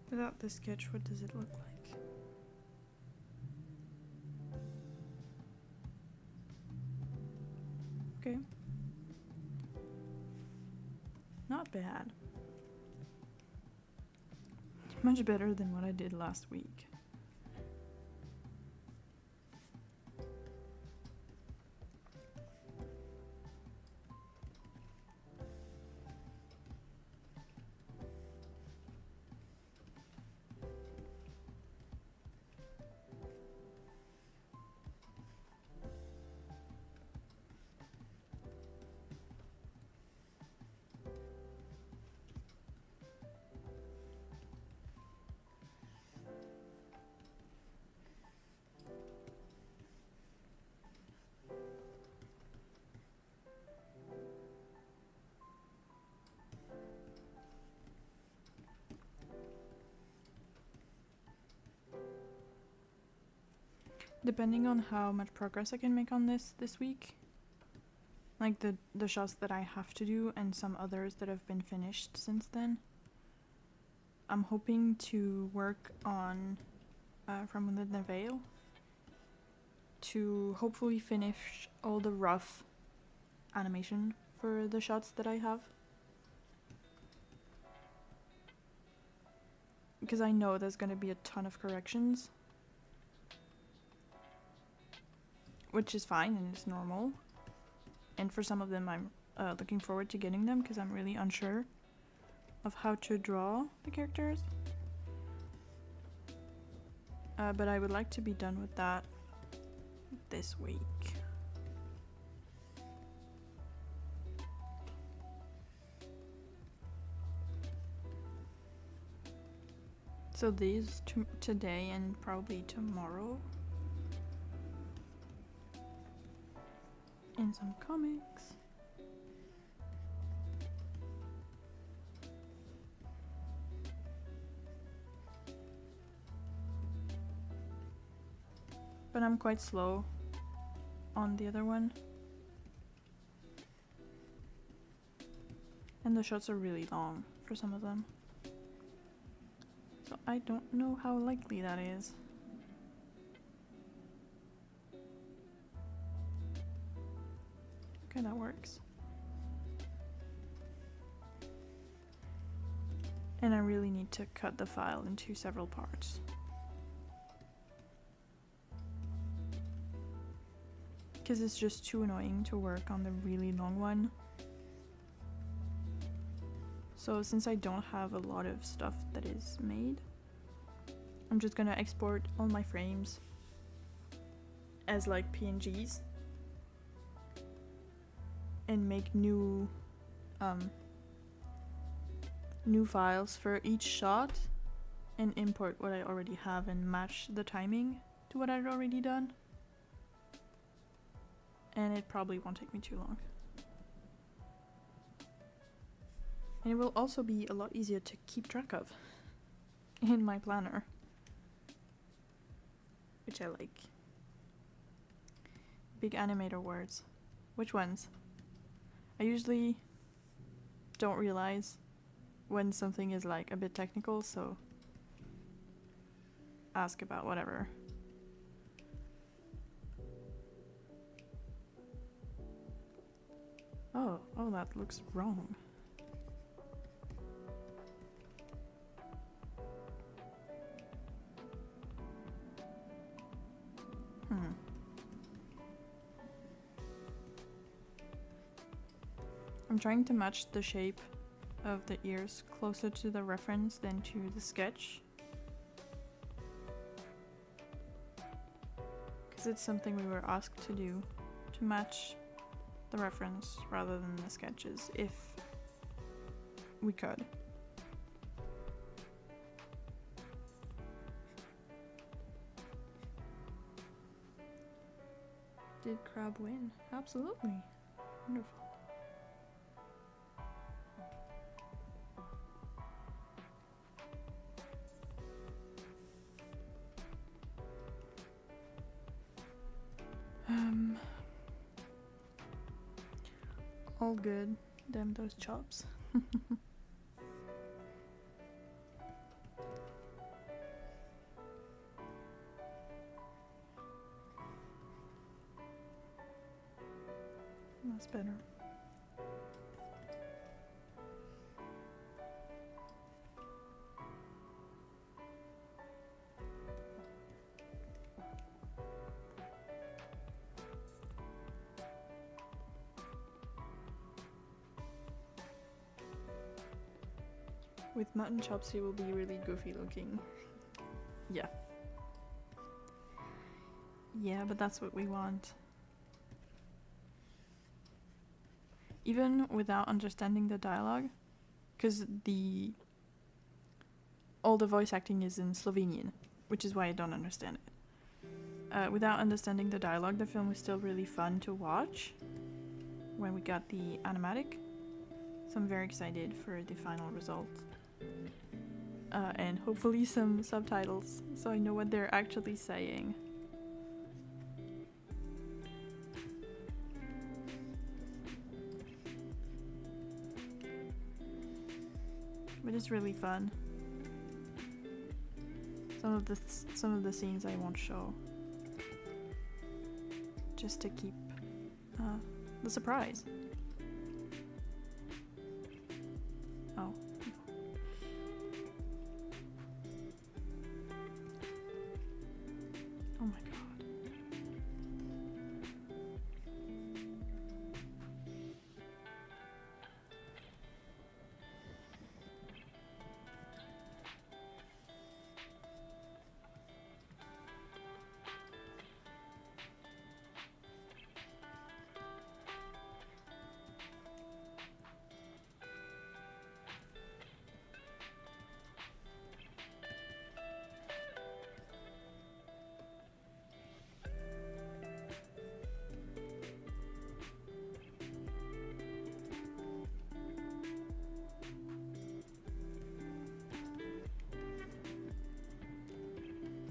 Without the sketch, what does it look like? Okay. Not bad. Much better than what I did last week. Depending on how much progress I can make on this week, like the shots that I have to do and some others that have been finished since then, I'm hoping to work on From Within the Veil to hopefully finish all the rough animation for the shots that I have. Because I know there's going to be a ton of corrections. Which is fine and it's normal. And for some of them I'm looking forward to getting them because I'm really unsure of how to draw the characters. But I would like to be done with that this week. So these today and probably tomorrow. In some comics. but I'm quite slow on the other one. And the shots are really long for some of them. So I don't know how likely that is. Okay, that works. And I really need to cut the file into several parts. Because it's just too annoying to work on the really long one. So since I don't have a lot of stuff that is made, I'm just gonna export all my frames as like PNGs and make new files for each shot and import what I already have and match the timing to what I'd already done. And it probably won't take me too long. And it will also be a lot easier to keep track of in my planner, which I like. Big animator words. Which ones? I usually don't realize when something is like a bit technical, so ask about whatever. Oh, that looks wrong. I'm trying to match the shape of the ears closer to the reference than to the sketch. Because it's something we were asked to do, to match the reference rather than the sketches, if we could. Did Crab win? Absolutely. Wonderful. All good. Damn those chops. That's better. With mutton chops, he will be really goofy looking. Yeah. Yeah, but that's what we want. Even without understanding the dialogue, because all the voice acting is in Slovenian, which is why I don't understand it. Without understanding the dialogue, the film was still really fun to watch when we got the animatic. So I'm very excited for the final result. And hopefully some subtitles, so I know what they're actually saying. But it's really fun. Some of the scenes I won't show, just to keep the surprise. Oh. Oh my god.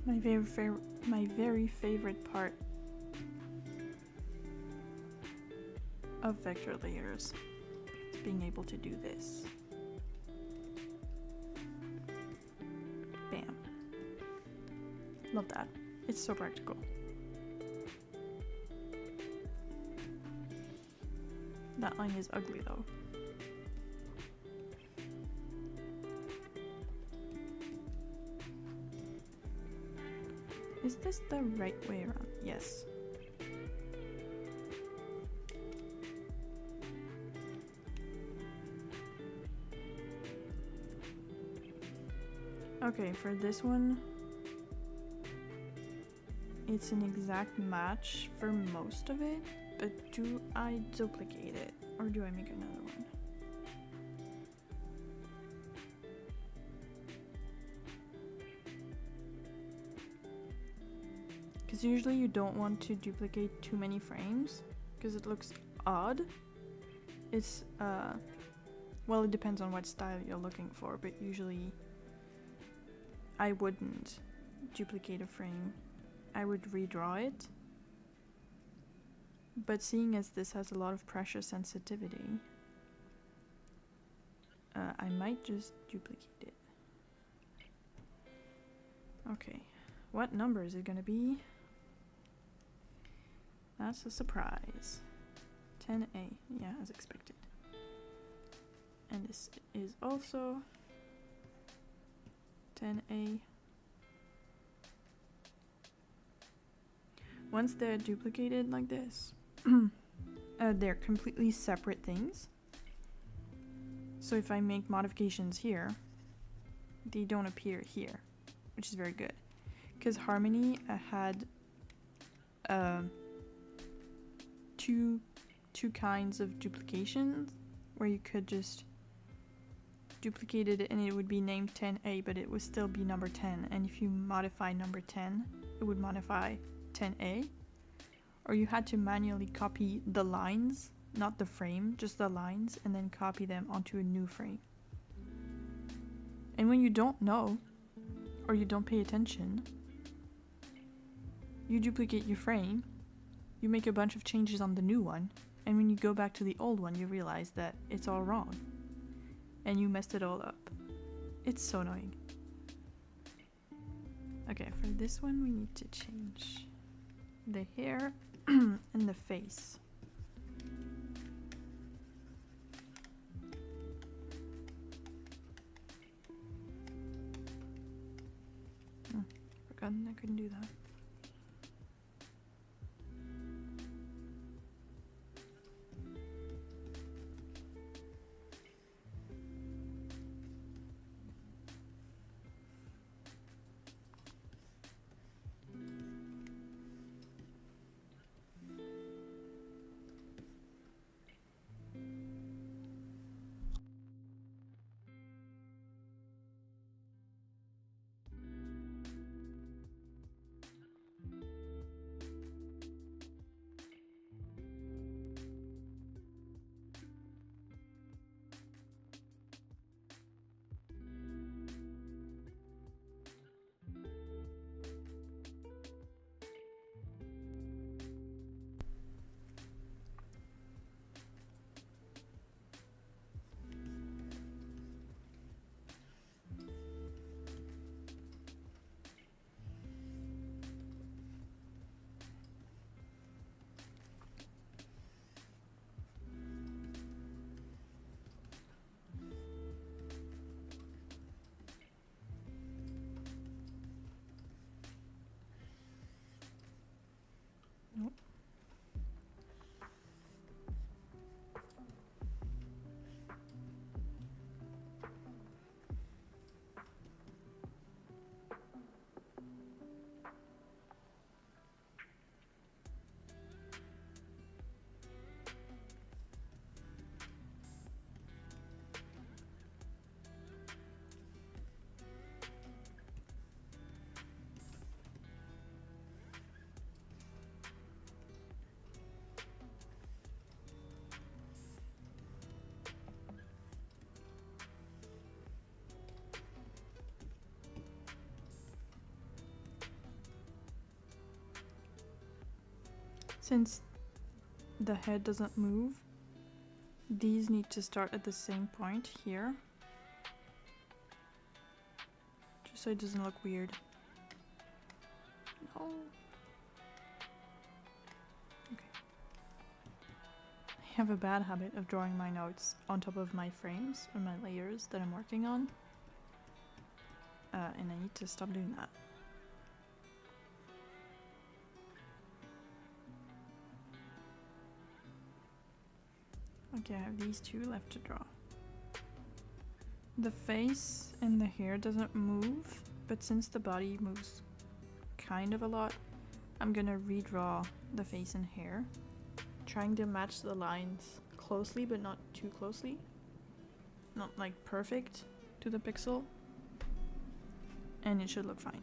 My my very favorite part of vector layers is being able to do this. Bam. Love that. It's so practical. That line is ugly though. Is this the right way around? Yes. Okay, for this one, it's an exact match for most of it, but do I duplicate it or do I make another one? Because usually you don't want to duplicate too many frames because it looks odd. It's, well, it depends on what style you're looking for, but usually I wouldn't duplicate a frame. I would redraw it. But seeing as this has a lot of pressure sensitivity, I might just duplicate it. Okay, what number is it gonna be? That's a surprise. 10A, yeah, as expected. And this is also 10A. Once they're duplicated like this, they're completely separate things. So if I make modifications here, they don't appear here, which is very good. Because Harmony had two kinds of duplications where you could just duplicate it and it would be named 10A, but it would still be number 10. And if you modify number 10, it would modify 10A. Or you had to manually copy the lines, not the frame, just the lines, and then copy them onto a new frame. And when you don't know, or you don't pay attention, you duplicate your frame, you make a bunch of changes on the new one, and when you go back to the old one, you realize that it's all wrong. And you messed it all up. It's so annoying. Okay, for this one we need to change the hair and the face. Forgotten I couldn't do that. Since the head doesn't move, these need to start at the same point here. Just so it doesn't look weird. No. Okay. I have a bad habit of drawing my notes on top of my frames and my layers that I'm working on. And I need to stop doing that. Okay, I have these two left to draw. The face and the hair doesn't move, but since the body moves kind of a lot, I'm gonna redraw the face and hair, trying to match the lines closely but not too closely. Not like perfect to the pixel. And it should look fine.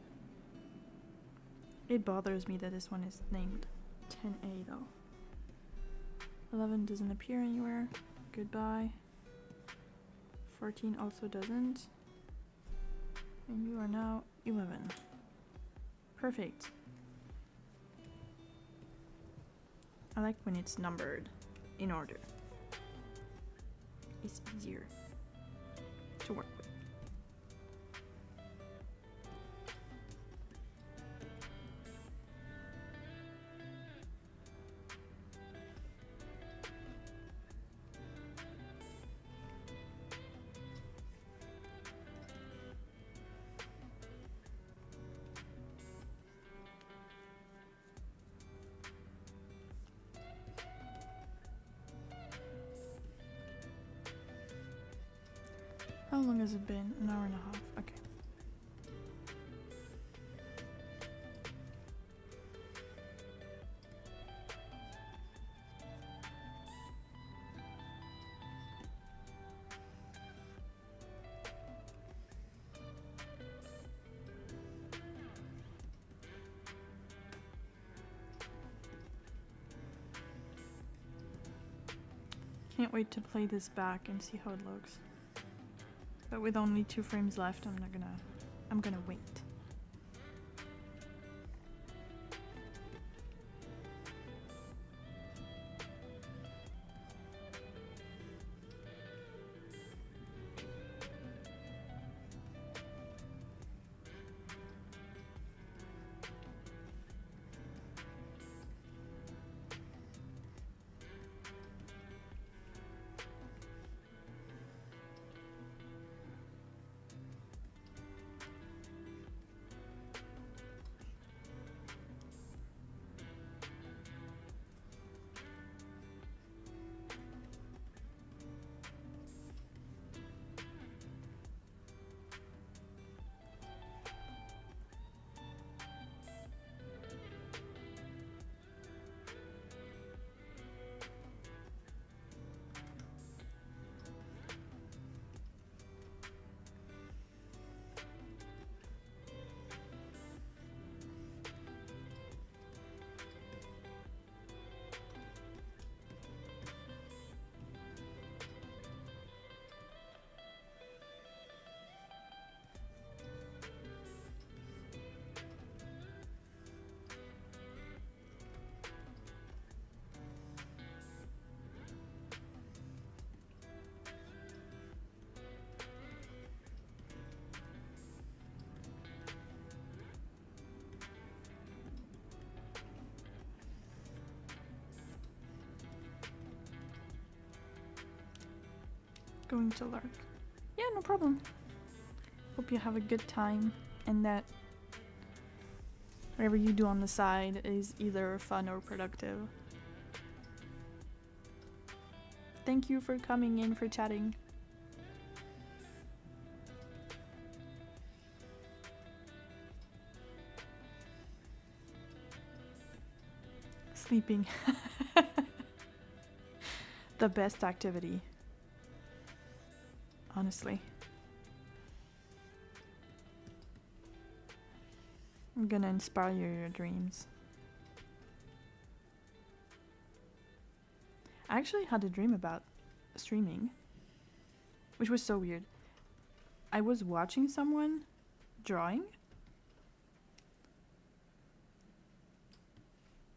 It bothers me that this one is named 10A though. 11 doesn't appear anywhere. Goodbye. 14 also doesn't. And you are now 11. Perfect. I like when it's numbered in order. It's easier to work with. How long has it been? An hour and a half. Okay. Can't wait to play this back and see how it looks. But with only 2 frames left, I'm gonna wait. Going to lurk. Yeah, no problem. Hope you have a good time and that whatever you do on the side is either fun or productive. Thank you for coming in, for chatting. Sleeping. The best activity. Honestly. I'm gonna inspire your dreams. I actually had a dream about streaming, which was so weird. I was watching someone drawing,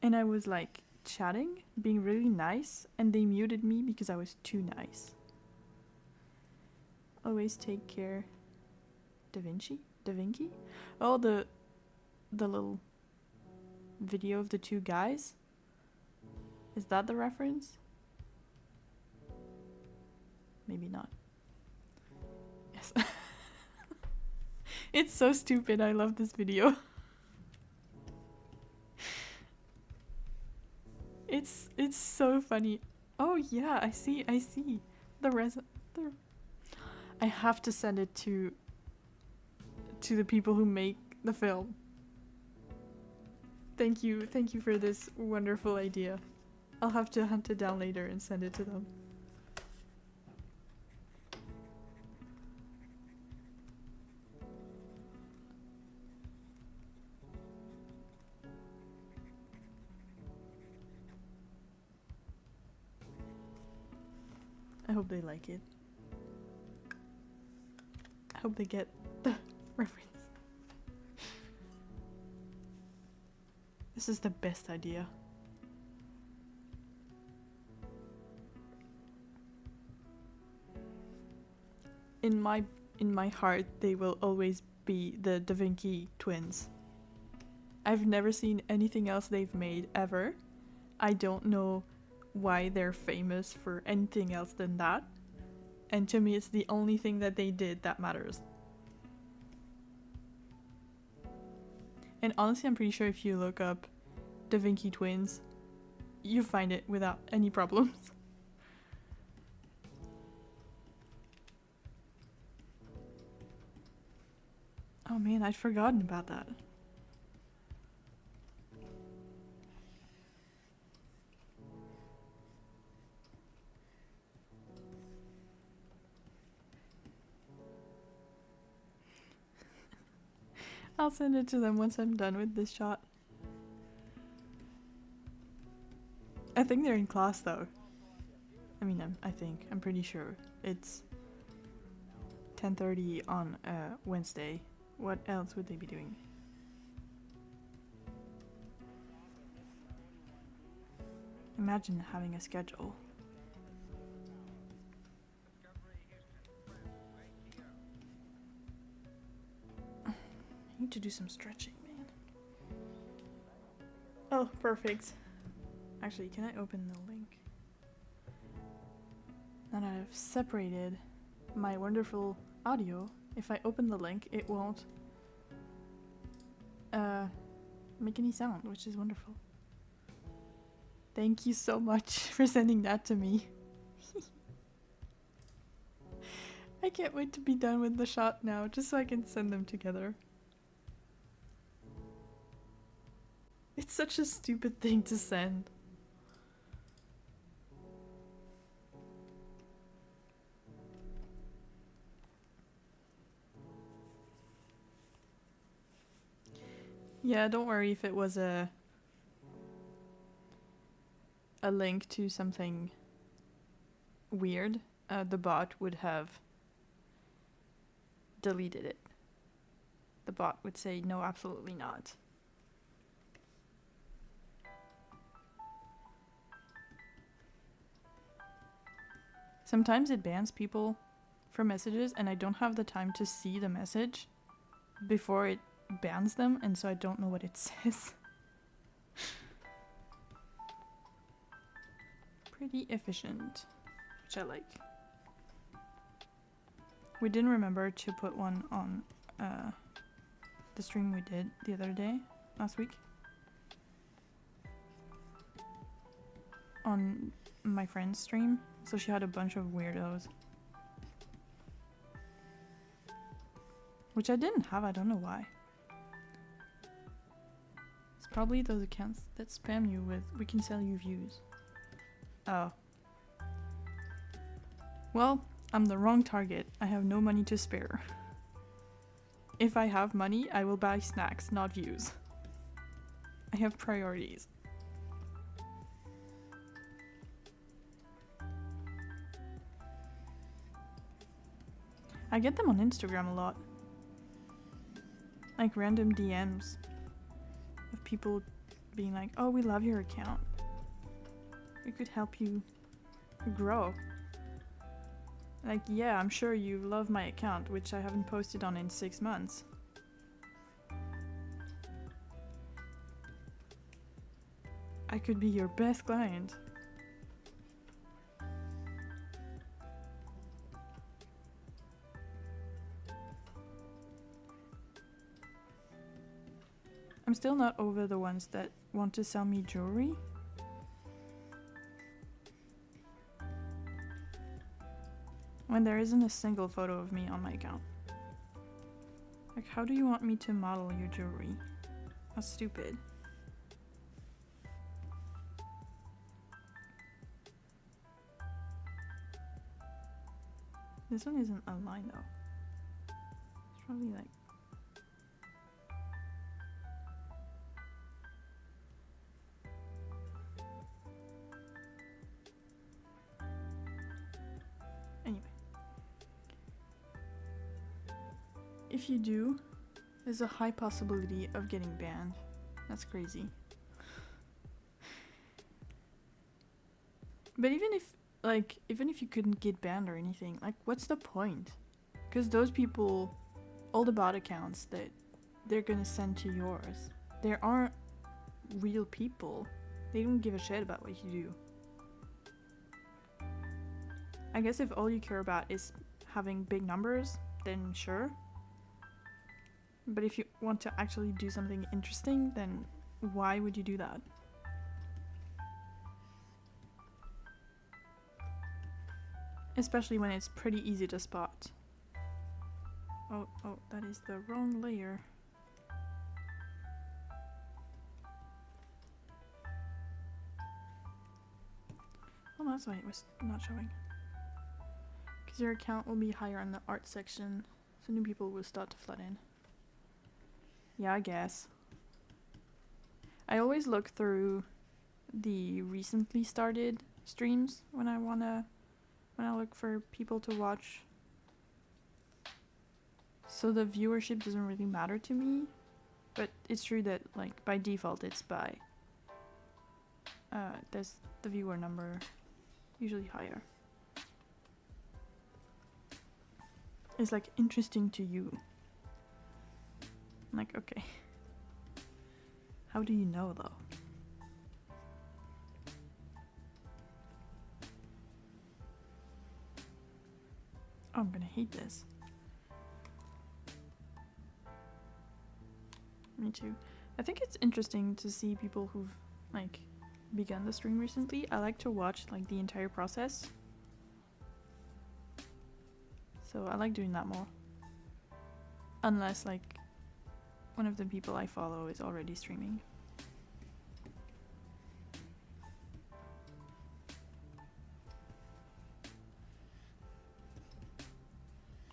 and I was like chatting, being really nice, and they muted me because I was too nice. Always take care. Da Vinci? Oh, the little video of the two guys? Is that the reference? Maybe not. Yes. It's so stupid. I love this video. It's so funny. Oh yeah, I see. I have to send it to the people who make the film. Thank you for this wonderful idea. I'll have to hunt it down later and send it to them. I hope they like it. I hope they get the reference. This is the best idea. In my heart, they will always be the Da Vinci twins. I've never seen anything else they've made ever. I don't know why they're famous for anything else than that. And to me, it's the only thing that they did that matters. And honestly, I'm pretty sure if you look up Da Vinci twins, you find it without any problems. Oh man, I'd forgotten about that. I'll send it to them once I'm done with this shot. I think they're in class though. I'm pretty sure. It's 10:30 on Wednesday. What else would they be doing? Imagine having a schedule. I need to do some stretching, man. Oh, perfect. Actually, can I open the link? Now that I've separated my wonderful audio, if I open the link, it won't make any sound, which is wonderful. Thank you so much for sending that to me. I can't wait to be done with the shot now, just so I can send them together. It's such a stupid thing to send. Yeah, don't worry if it was a link to something weird. The bot would have deleted it. The bot would say, no, absolutely not. Sometimes it bans people from messages and I don't have the time to see the message before it bans them, and so I don't know what it says. Pretty efficient, which I like. We didn't remember to put one on the stream we did the other day, last week. On my friend's stream, so she had a bunch of weirdos. Which I didn't have, I don't know why. It's probably those accounts that spam you with, we can sell you views. Oh. Well, I'm the wrong target. I have no money to spare. If I have money, I will buy snacks, not views. I have priorities. I get them on Instagram a lot. Like random DMs of people being like, oh, we love your account. We could help you grow. Like, yeah, I'm sure you love my account, which I haven't posted on in 6 months. I could be your best client. I'm still not over the ones that want to sell me jewelry. When there isn't a single photo of me on my account. Like, how do you want me to model your jewelry? That's stupid. This one isn't aligned though. It's probably like... Anyway. If you do, there's a high possibility of getting banned. That's crazy. But even if you couldn't get banned or anything, like, what's the point? Because those people, all the bot accounts that they're gonna send to yours, they aren't real people. They don't give a shit about what you do. I guess if all you care about is having big numbers, then sure. But if you want to actually do something interesting, then why would you do that? Especially when it's pretty easy to spot. Oh, that is the wrong layer. Oh, that's why it was not showing. Because your account will be higher in the art section, so new people will start to flood in. Yeah, I guess. I always look through the recently started streams when I look for people to watch. So the viewership doesn't really matter to me, but it's true that, like, by default it's by there's the viewer number usually higher. It's like interesting to you. I'm like, okay. How do you know though? Oh, I'm gonna hate this. Me too. I think it's interesting to see people who've, like, begun the stream recently. I like to watch, like, the entire process. So I like doing that more. Unless, like, one of the people I follow is already streaming.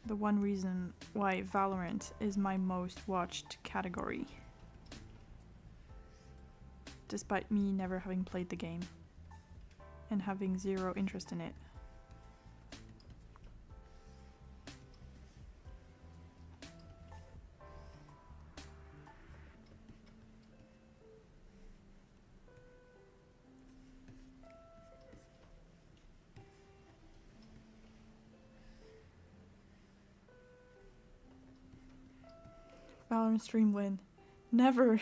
The one reason why Valorant is my most watched category. Despite me never having played the game. And having zero interest in it. Valorant stream win. Never.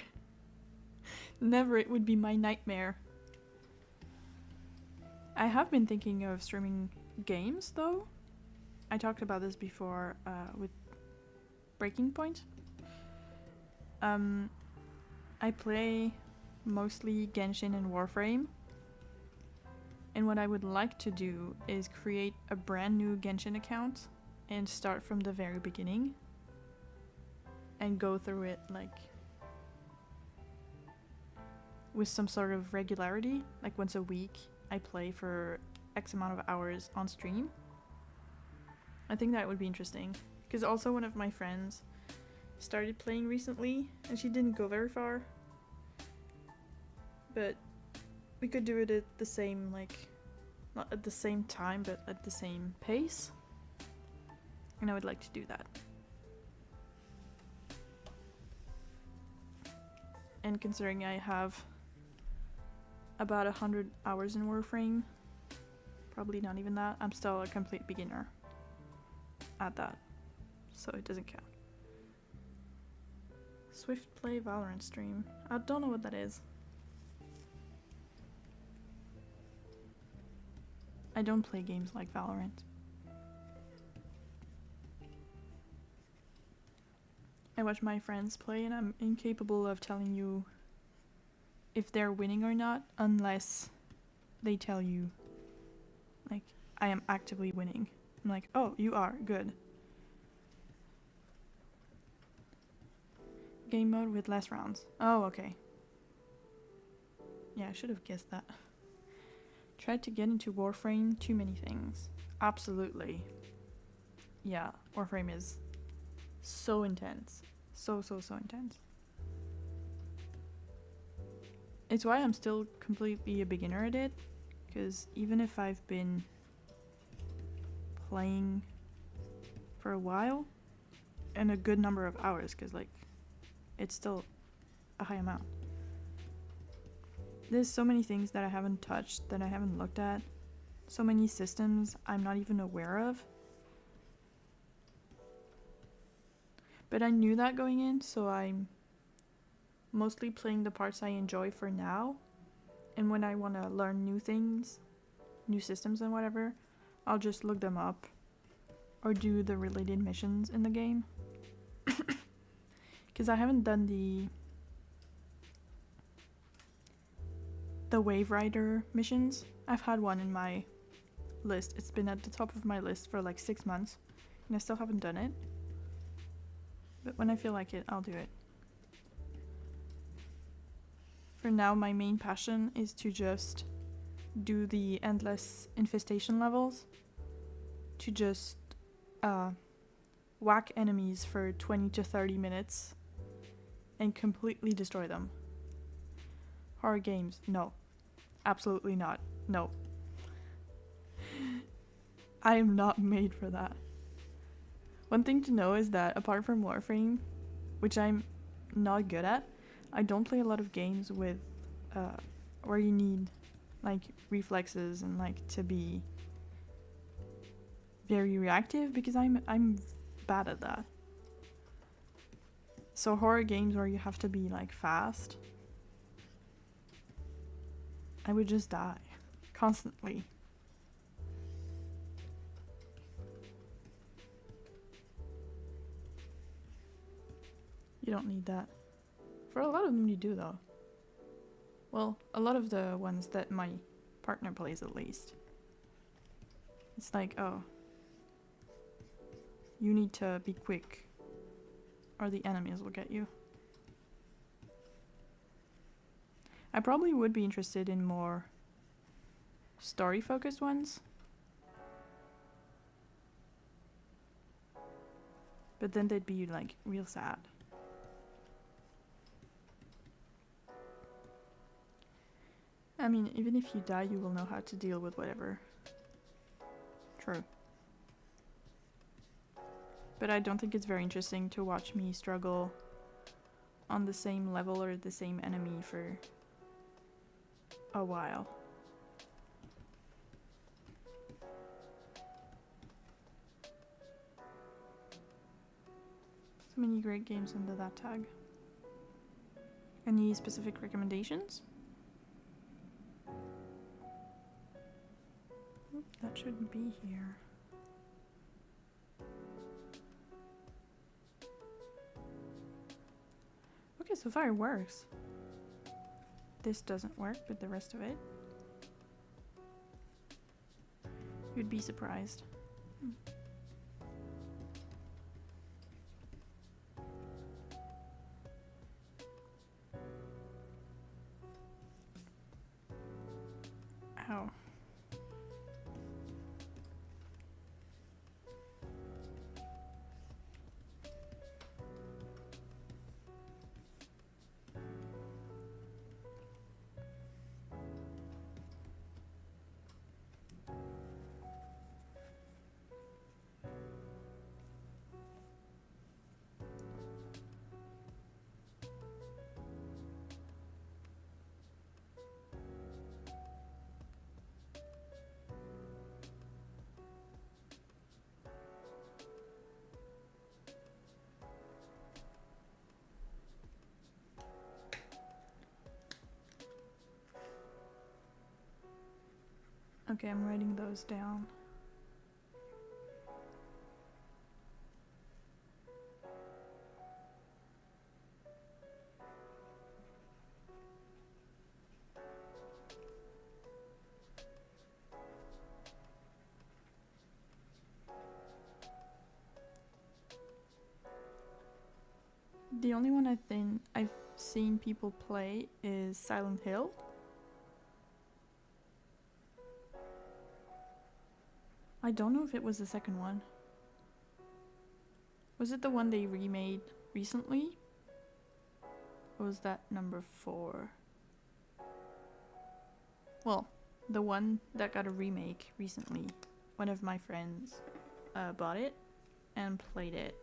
Never, it would be my nightmare. I have been thinking of streaming games though. I talked about this before with Breaking Point. I play mostly Genshin and Warframe. And what I would like to do is create a brand new Genshin account and start from the very beginning. And go through it, like, with some sort of regularity. Like, once a week I play for X amount of hours on stream. I think that would be interesting. Because also one of my friends started playing recently and she didn't go very far. But we could do it at the same, like, not at the same time, but at the same pace. And I would like to do that. And considering I have about 100 hours in Warframe. Probably not even that. I'm still a complete beginner at that, so it doesn't count. Swift Play Valorant stream. I don't know what that is. I don't play games like Valorant. I watch my friends play and I'm incapable of telling you if they're winning or not unless they tell you, like, I am actively winning. I'm like, oh, you are, good. Game mode with less rounds. Oh, okay. Yeah, I should have guessed that. Tried to get into Warframe, too many things. Absolutely. Yeah, Warframe is so intense. So intense. It's why I'm still completely a beginner at it, because even if I've been playing for a while, and a good number of hours, because like, it's still a high amount. There's so many things that I haven't touched, that I haven't looked at. So many systems I'm not even aware of. But I knew that going in, so I'm mostly playing the parts I enjoy for now. And when I want to learn new things, new systems and whatever, I'll just look them up or do the related missions in the game. Because I haven't done the Wave Rider missions. I've had one in my list. It's been at the top of my list for like 6 months and I still haven't done it. But when I feel like it, I'll do it. For now, my main passion is to just do the endless infestation levels. To just whack enemies for 20 to 30 minutes and completely destroy them. Horror games, no. Absolutely not. No. I am not made for that. One thing to know is that apart from Warframe, which I'm not good at, I don't play a lot of games with where you need like reflexes and like to be very reactive, because I'm bad at that. So horror games where you have to be like fast, I would just die constantly. You don't need that. For a lot of them you do though. Well, a lot of the ones that my partner plays at least. It's like, oh, you need to be quick or the enemies will get you. I probably would be interested in more story-focused ones. But then they'd be like real sad. I mean, even if you die, you will know how to deal with whatever. True. But I don't think it's very interesting to watch me struggle on the same level or the same enemy for a while. So many great games under that tag. Any specific recommendations? That shouldn't be here. Okay, so far it works. This doesn't work, but the rest of it. You'd be surprised. Ow. Okay, I'm writing those down. The only one I think I've seen people play is Silent Hill. I don't know if it was the second one. Was it the one they remade recently? Or was that number 4? Well, the one that got a remake recently. One of my friends bought it and played it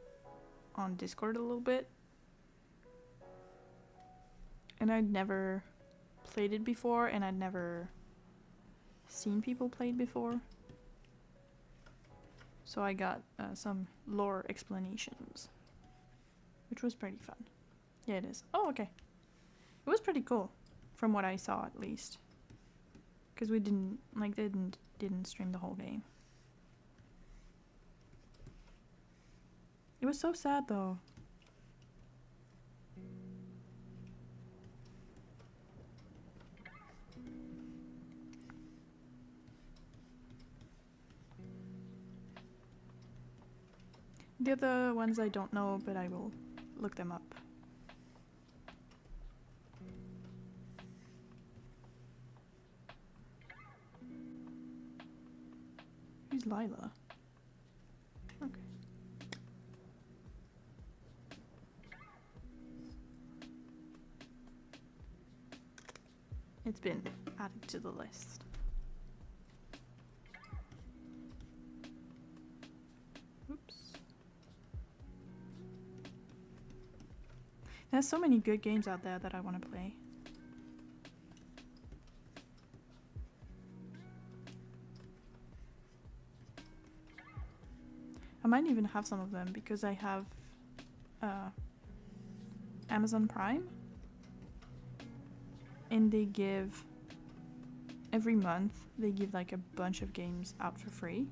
on Discord a little bit. And I'd never played it before, and I'd never seen people play it before. So I got some lore explanations, which was pretty fun. Yeah, it is. Oh, okay. It was pretty cool, from what I saw at least. Because we didn't stream the whole game. It was so sad though. The other ones I don't know, but I will look them up. Who's Lila? Okay. It's been added to the list. Oops. There's so many good games out there that I want to play. I might even have some of them because I have Amazon Prime, and they give every month they give like a bunch of games out for free,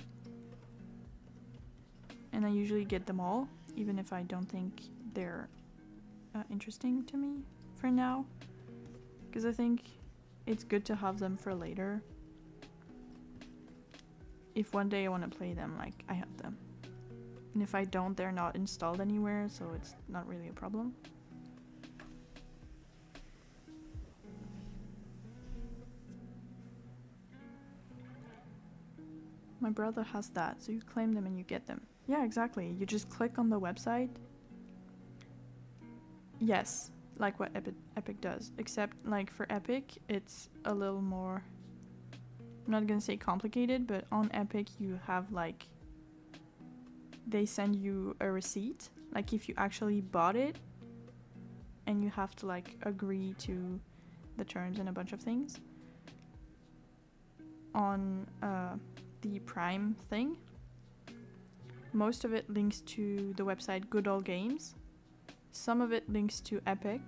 and I usually get them all even if I don't think they're interesting to me for now, because I think it's good to have them for later. If one day I want to play them, like, I have them. And if I don't, they're not installed anywhere, so it's not really a problem. My brother has that, so you claim them and you get them. Yeah, exactly. You just click on the website. Yes, like what Epic does. Except, like, for Epic, it's a little more... I'm not gonna say complicated, but on Epic you have, like... They send you a receipt, like if you actually bought it, and you have to like agree to the terms and a bunch of things. On the Prime thing, most of it links to the website Good Old Games. Some of it links to Epic,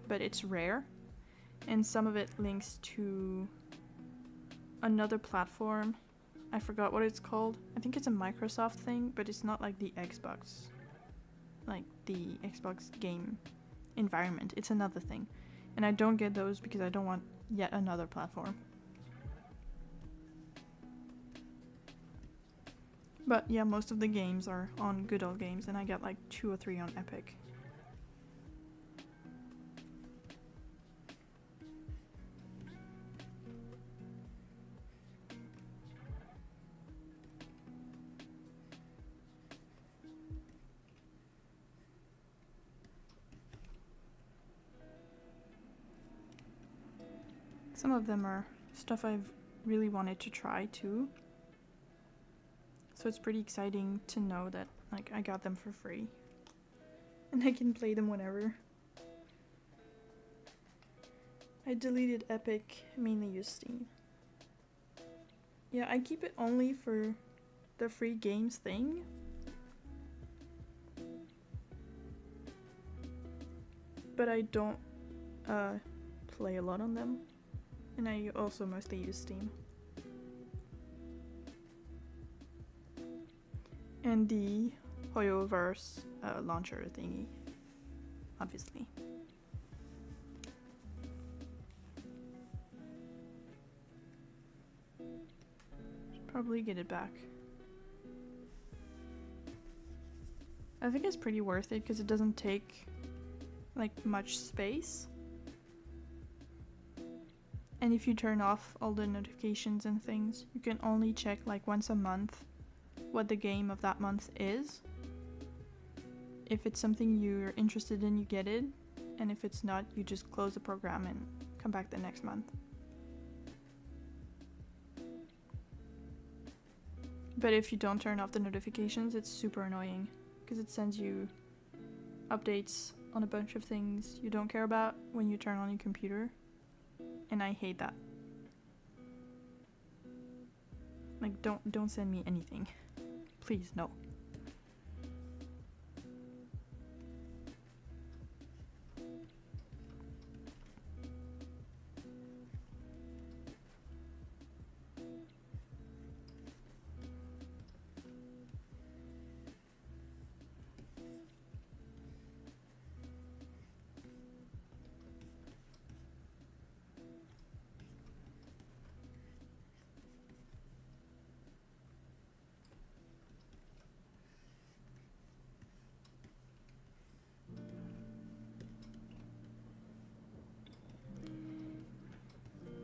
but it's rare. And some of it links to another platform. I forgot what it's called. I think it's a Microsoft thing, but it's not like the Xbox game environment. It's another thing. And I don't get those because I don't want yet another platform. But yeah, most of the games are on Good Old Games, and I get like 2 or 3 on Epic. Some of them are stuff I've really wanted to try too. So it's pretty exciting to know that like I got them for free. And I can play them whenever. I deleted Epic, mainly use Steam. Yeah, I keep it only for the free games thing. But I don't play a lot on them. And I also mostly use Steam. And the Hoyoverse launcher thingy, obviously. Should probably get it back. I think it's pretty worth it because it doesn't take like much space. And if you turn off all the notifications and things, you can only check like once a month what the game of that month is. If it's something you're interested in, you get it. And if it's not, you just close the program and come back the next month. But if you don't turn off the notifications, it's super annoying. Because it sends you updates on a bunch of things you don't care about when you turn on your computer. And I hate that. Like, don't send me anything. Please, no.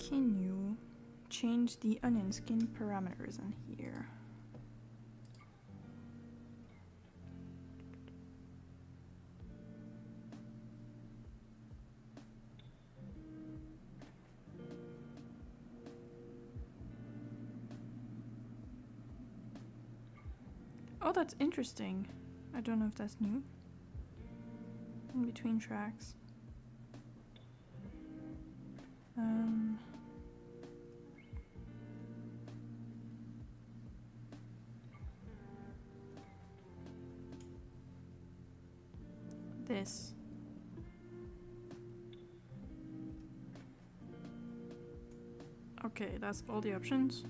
Can you change the onion skin parameters in here? Oh, that's interesting. I don't know if that's new. In between tracks. This. Okay, that's all the options.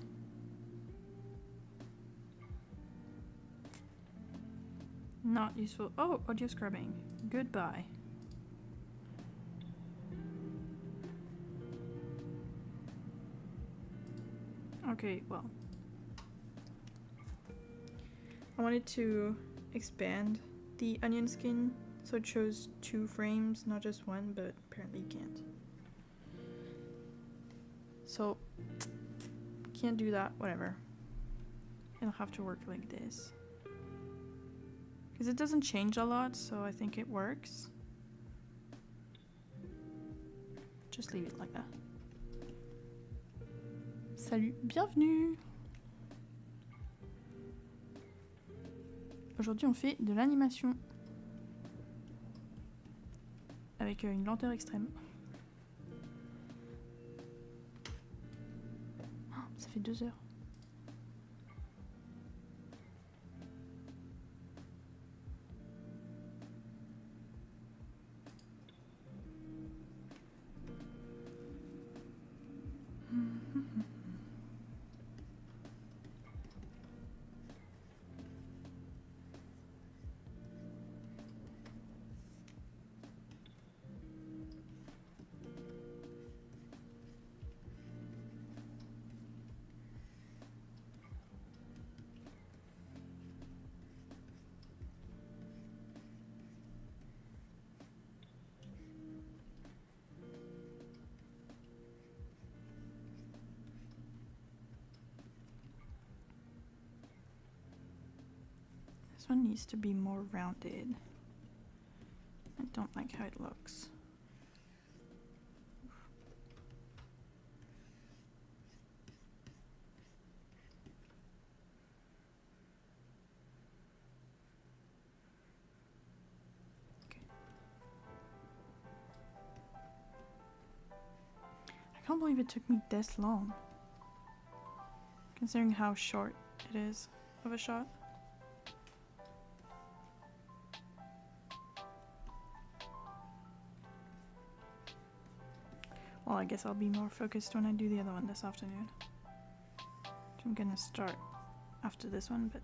Not useful. Oh, audio scrubbing. Goodbye. Okay, well. I wanted to expand the onion skin so it shows 2 frames, not just 1, but apparently you can't. So, can't do that, whatever. It'll have to work like this. Because it doesn't change a lot, so I think it works. Just leave it like that. Salut, bienvenue! Aujourd'hui on fait de l'animation. Avec une lenteur extrême. Oh, ça fait 2 heures. This one needs to be more rounded. I don't like how it looks. Okay. I can't believe it took me this long, considering how short it is of a shot. Well, I guess I'll be more focused when I do the other one this afternoon. Which I'm gonna start after this one, but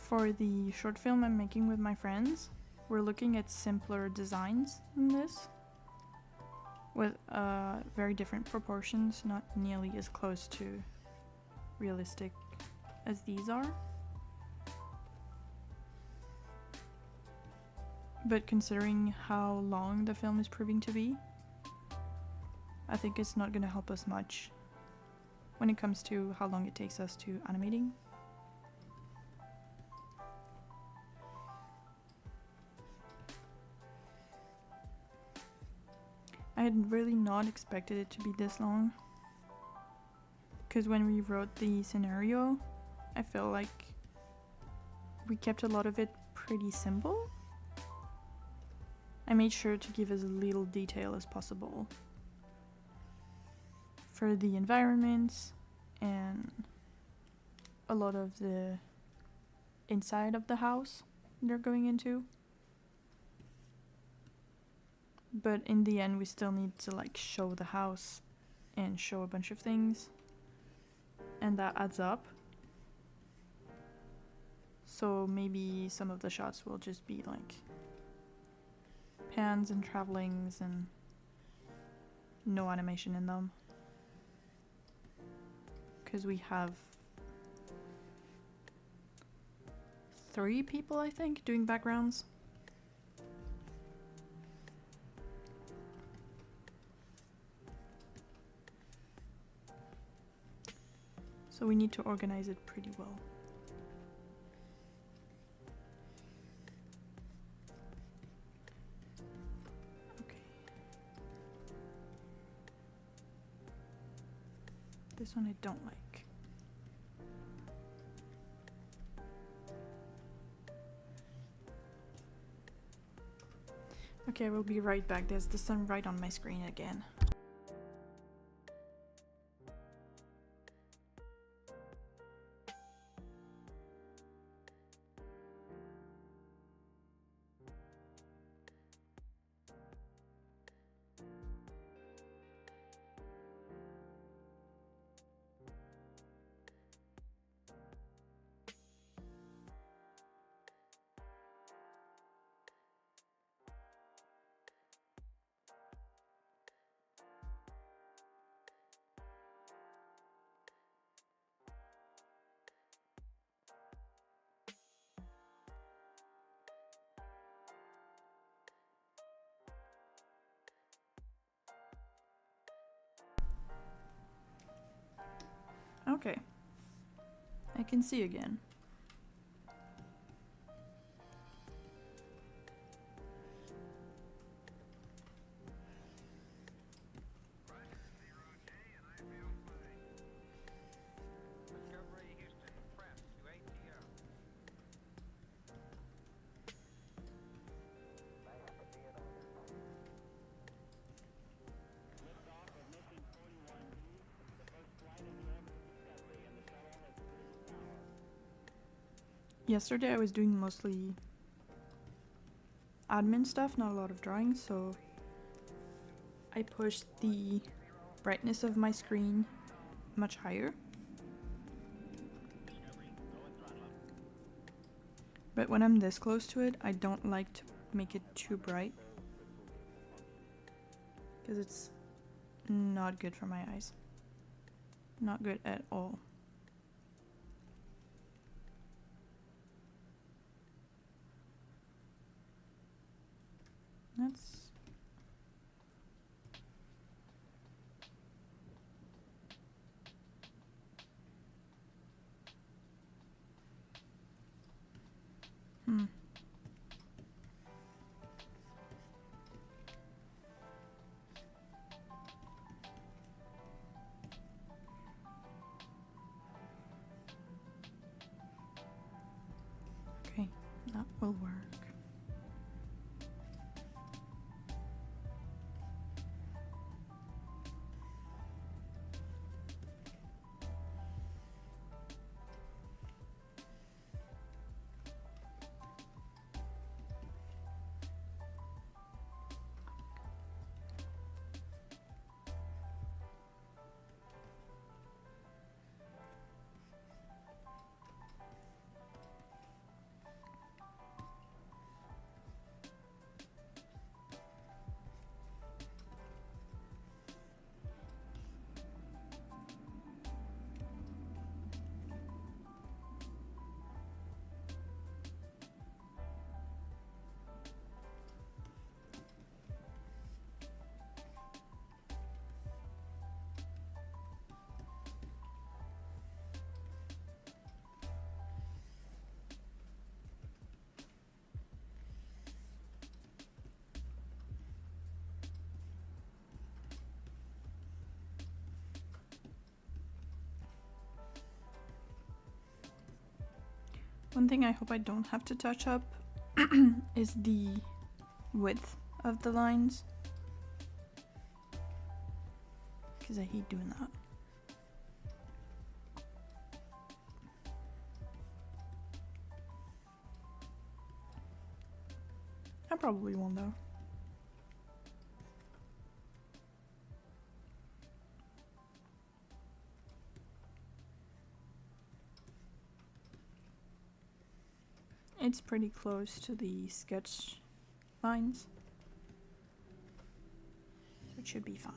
For the short film I'm making with my friends, we're looking at simpler designs than this, with very different proportions, not nearly as close to realistic as these are. But considering how long the film is proving to be, I think it's not going to help us much when it comes to how long it takes us to animating. I had really not expected it to be this long, because when we wrote the scenario, I felt like we kept a lot of it pretty simple. I made sure to give as little detail as possible for the environments and a lot of the inside of the house they're going into. But in the end, we still need to like show the house and show a bunch of things, and that adds up. So maybe some of the shots will just be like pans and travelings and no animation in them, because we have 3 people, I think, doing backgrounds. So we need to organize it pretty well. Okay. This one I don't like. Okay, I will be right back. There's the sun right on my screen again. Okay, I can see again. Yesterday I was doing mostly admin stuff, not a lot of drawing, so I pushed the brightness of my screen much higher. But when I'm this close to it, I don't like to make it too bright, because it's not good for my eyes. Not good at all. That's... Okay, that will work. One thing I hope I don't have to touch up is the width of the lines, because I hate doing that. I probably won't though. It's pretty close to the sketch lines, so it should be fine.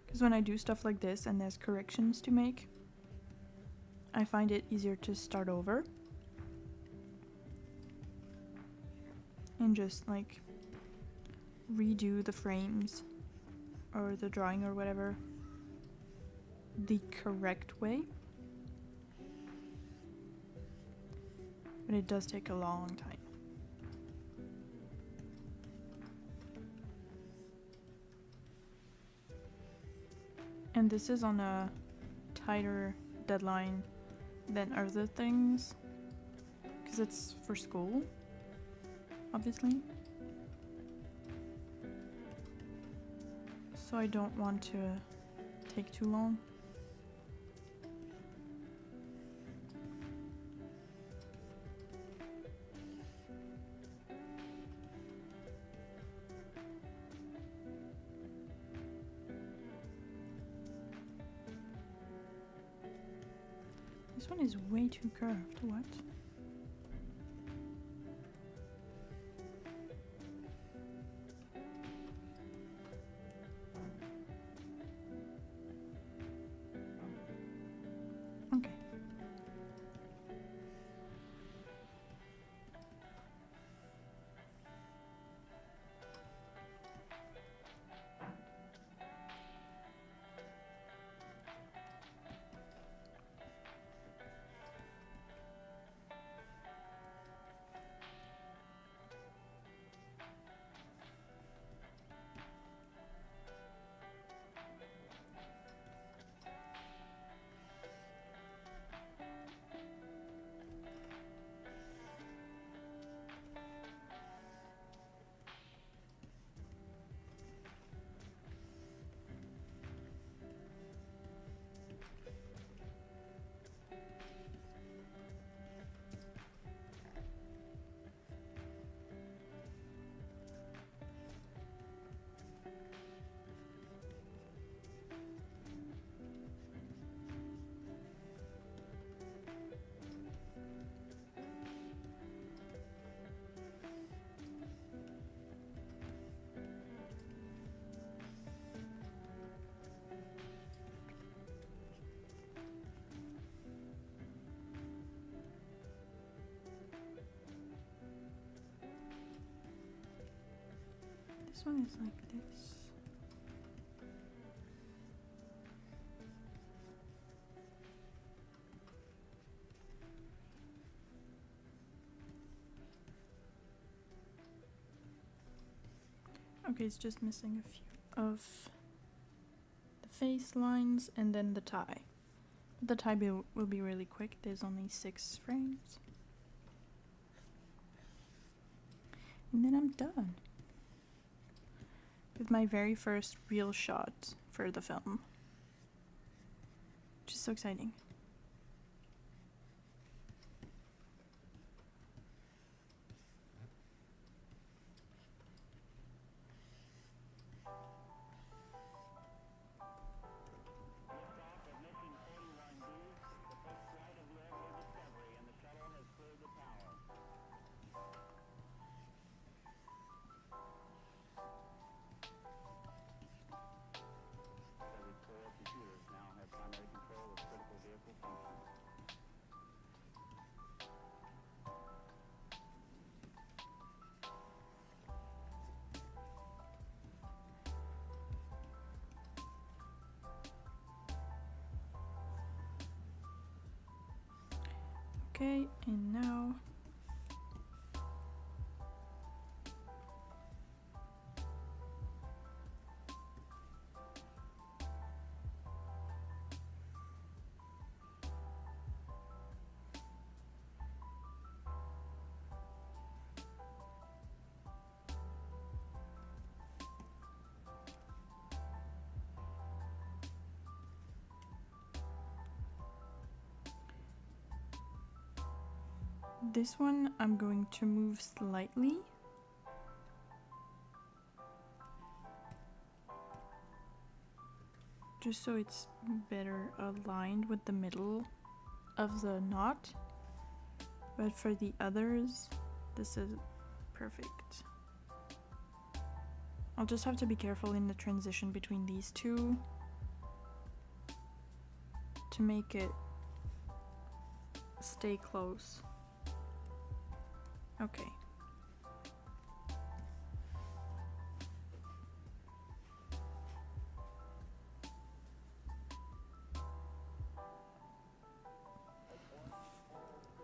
Because when I do stuff like this and there's corrections to make, I find it easier to start over and just like redo the frames or the drawing or whatever the correct way. But it does take a long time. And this is on a tighter deadline than other things, because it's for school, obviously. So I don't want to take too long. This one is way too curved. What? Okay. This one is like this. Okay, it's just missing a few of the face lines and then the tie. The tie will be really quick. There's only 6 frames. And then I'm done with my very first real shot for the film, which is so exciting. Okay, and now this one I'm going to move slightly. Just so it's better aligned with the middle of the knot. But for the others, this is perfect. I'll just have to be careful in the transition between these two to make it stay close. Okay.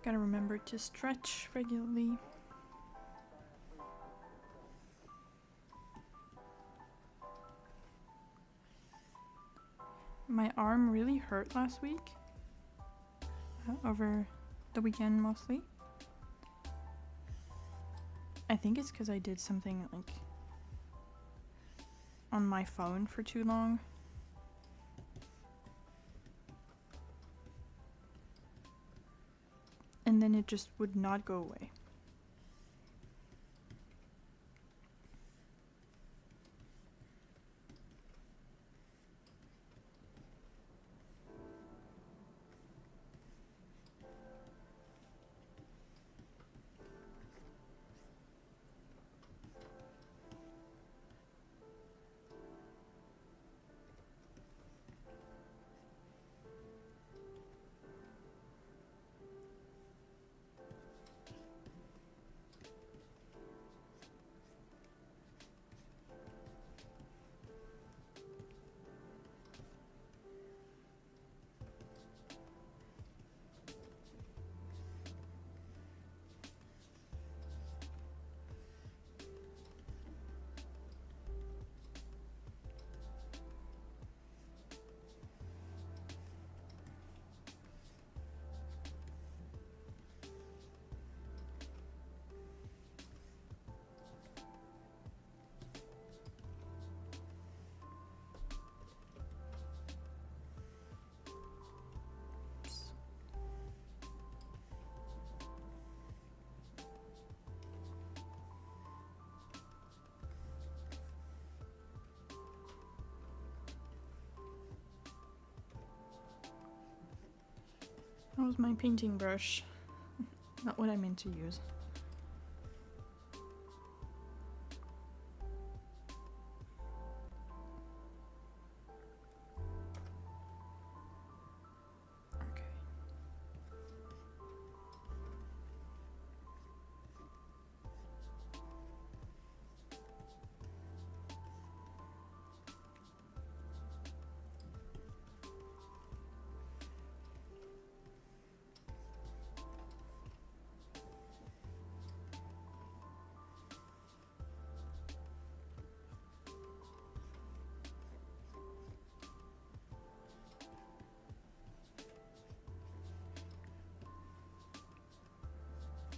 Gotta remember to stretch regularly. My arm really hurt last week, over the weekend mostly. I think it's because I did something like on my phone for too long. And then it just would not go away. That was my painting brush. Not what I meant to use. Okay.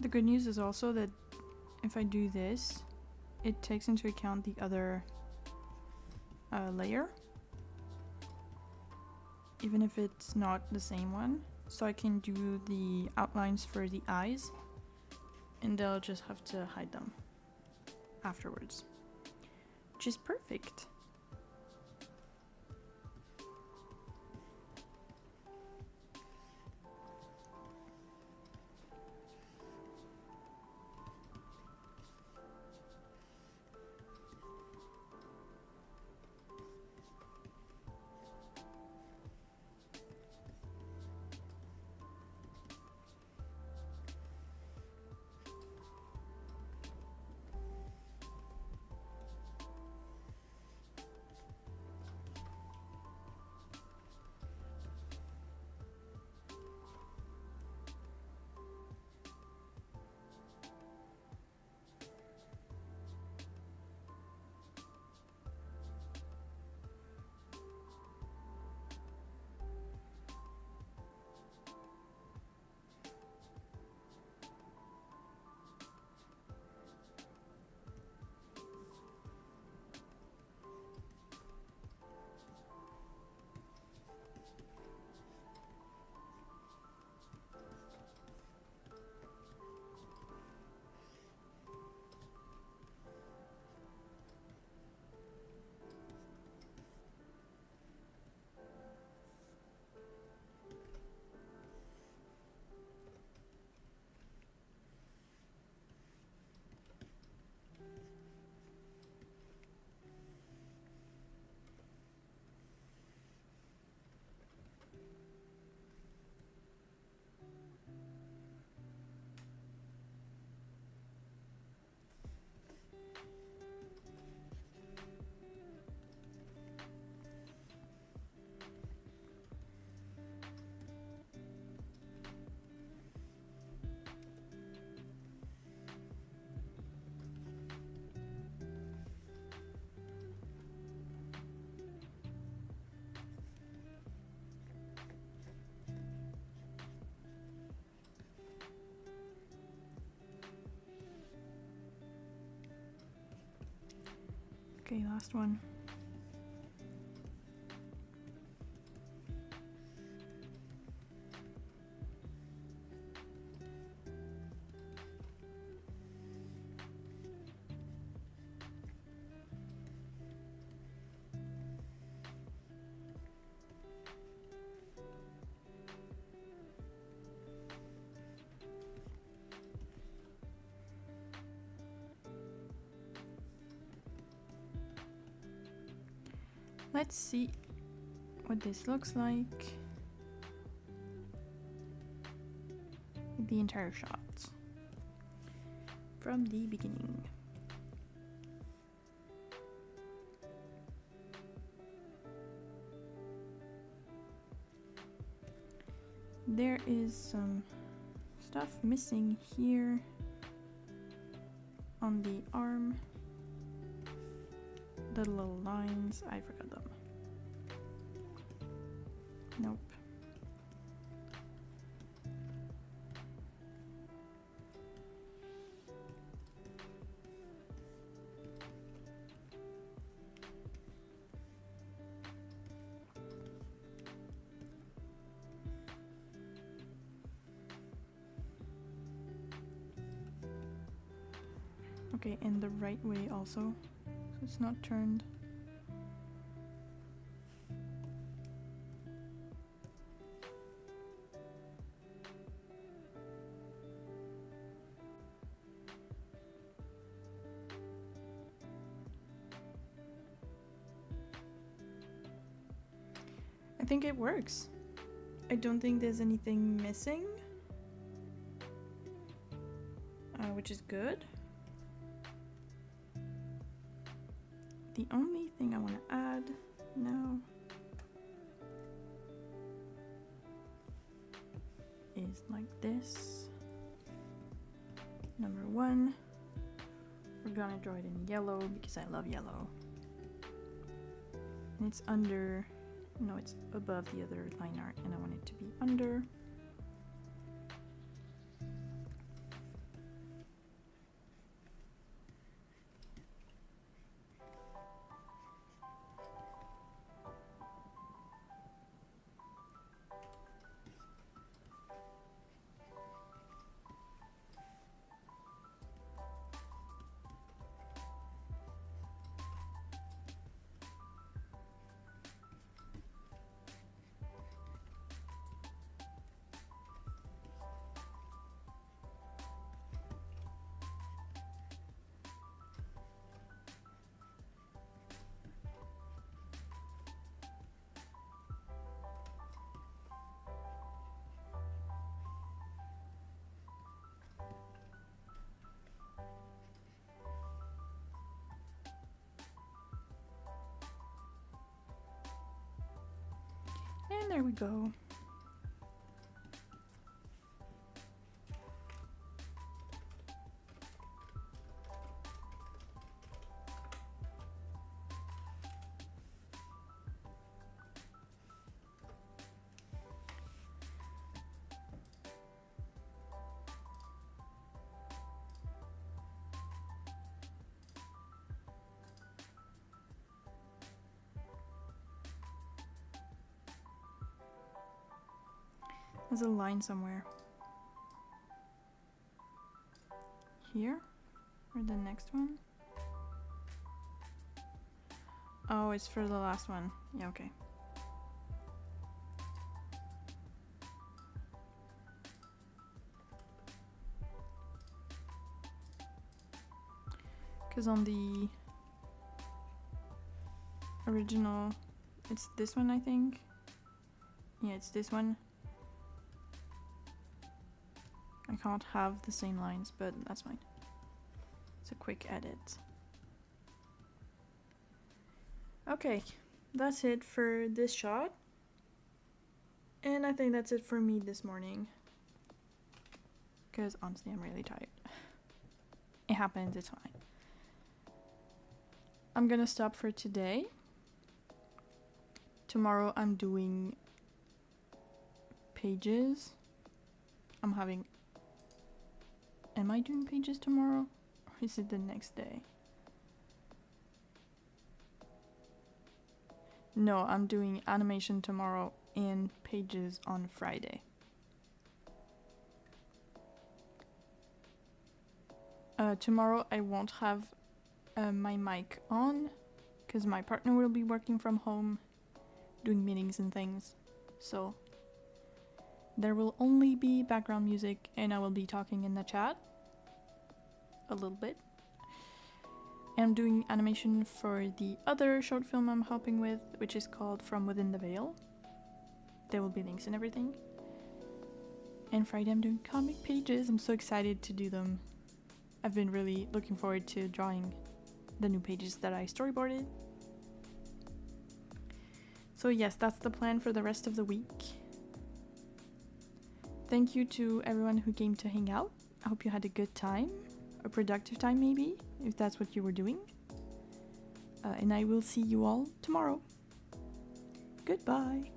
The good news is also that if I do this, it takes into account the other layer, even if it's not the same one. So I can do the outlines for the eyes, and they'll just have to hide them afterwards, which is perfect. Okay, last one. Let's see what this looks like. The entire shot from the beginning. There is some stuff missing here on the arm. The little lines, I forgot them. Nope. Okay, and the right way also, so it's not turned. I think it works. I don't think there's anything missing, which is good. The only thing I want to add now is like this. Number 1, we're gonna draw it in yellow because I love yellow. And it's under, no, it's above the other line art, and I want it to be under. And there we go. There's a line somewhere. Here? Or the next one? Oh, it's for the last one. Yeah, okay. Because on the original, it's this one, I think. Yeah, it's this one. I can't have the same lines, but that's fine. It's a quick edit. Okay, that's it for this shot. And I think that's it for me this morning. Because honestly, I'm really tired. It happens, it's fine. I'm gonna stop for today. Tomorrow I'm doing pages. Am I doing pages tomorrow? Or is it the next day? No, I'm doing animation tomorrow and pages on Friday. Tomorrow I won't have my mic on because my partner will be working from home doing meetings and things. So there will only be background music and I will be talking in the chat a little bit. And I'm doing animation for the other short film I'm helping with, which is called From Within the Veil. There will be links and everything. And Friday I'm doing comic pages. I'm so excited to do them. I've been really looking forward to drawing the new pages that I storyboarded. So yes, that's the plan for the rest of the week. Thank you to everyone who came to hang out. I hope you had a good time, a productive time maybe, if that's what you were doing. And I will see you all tomorrow. Goodbye.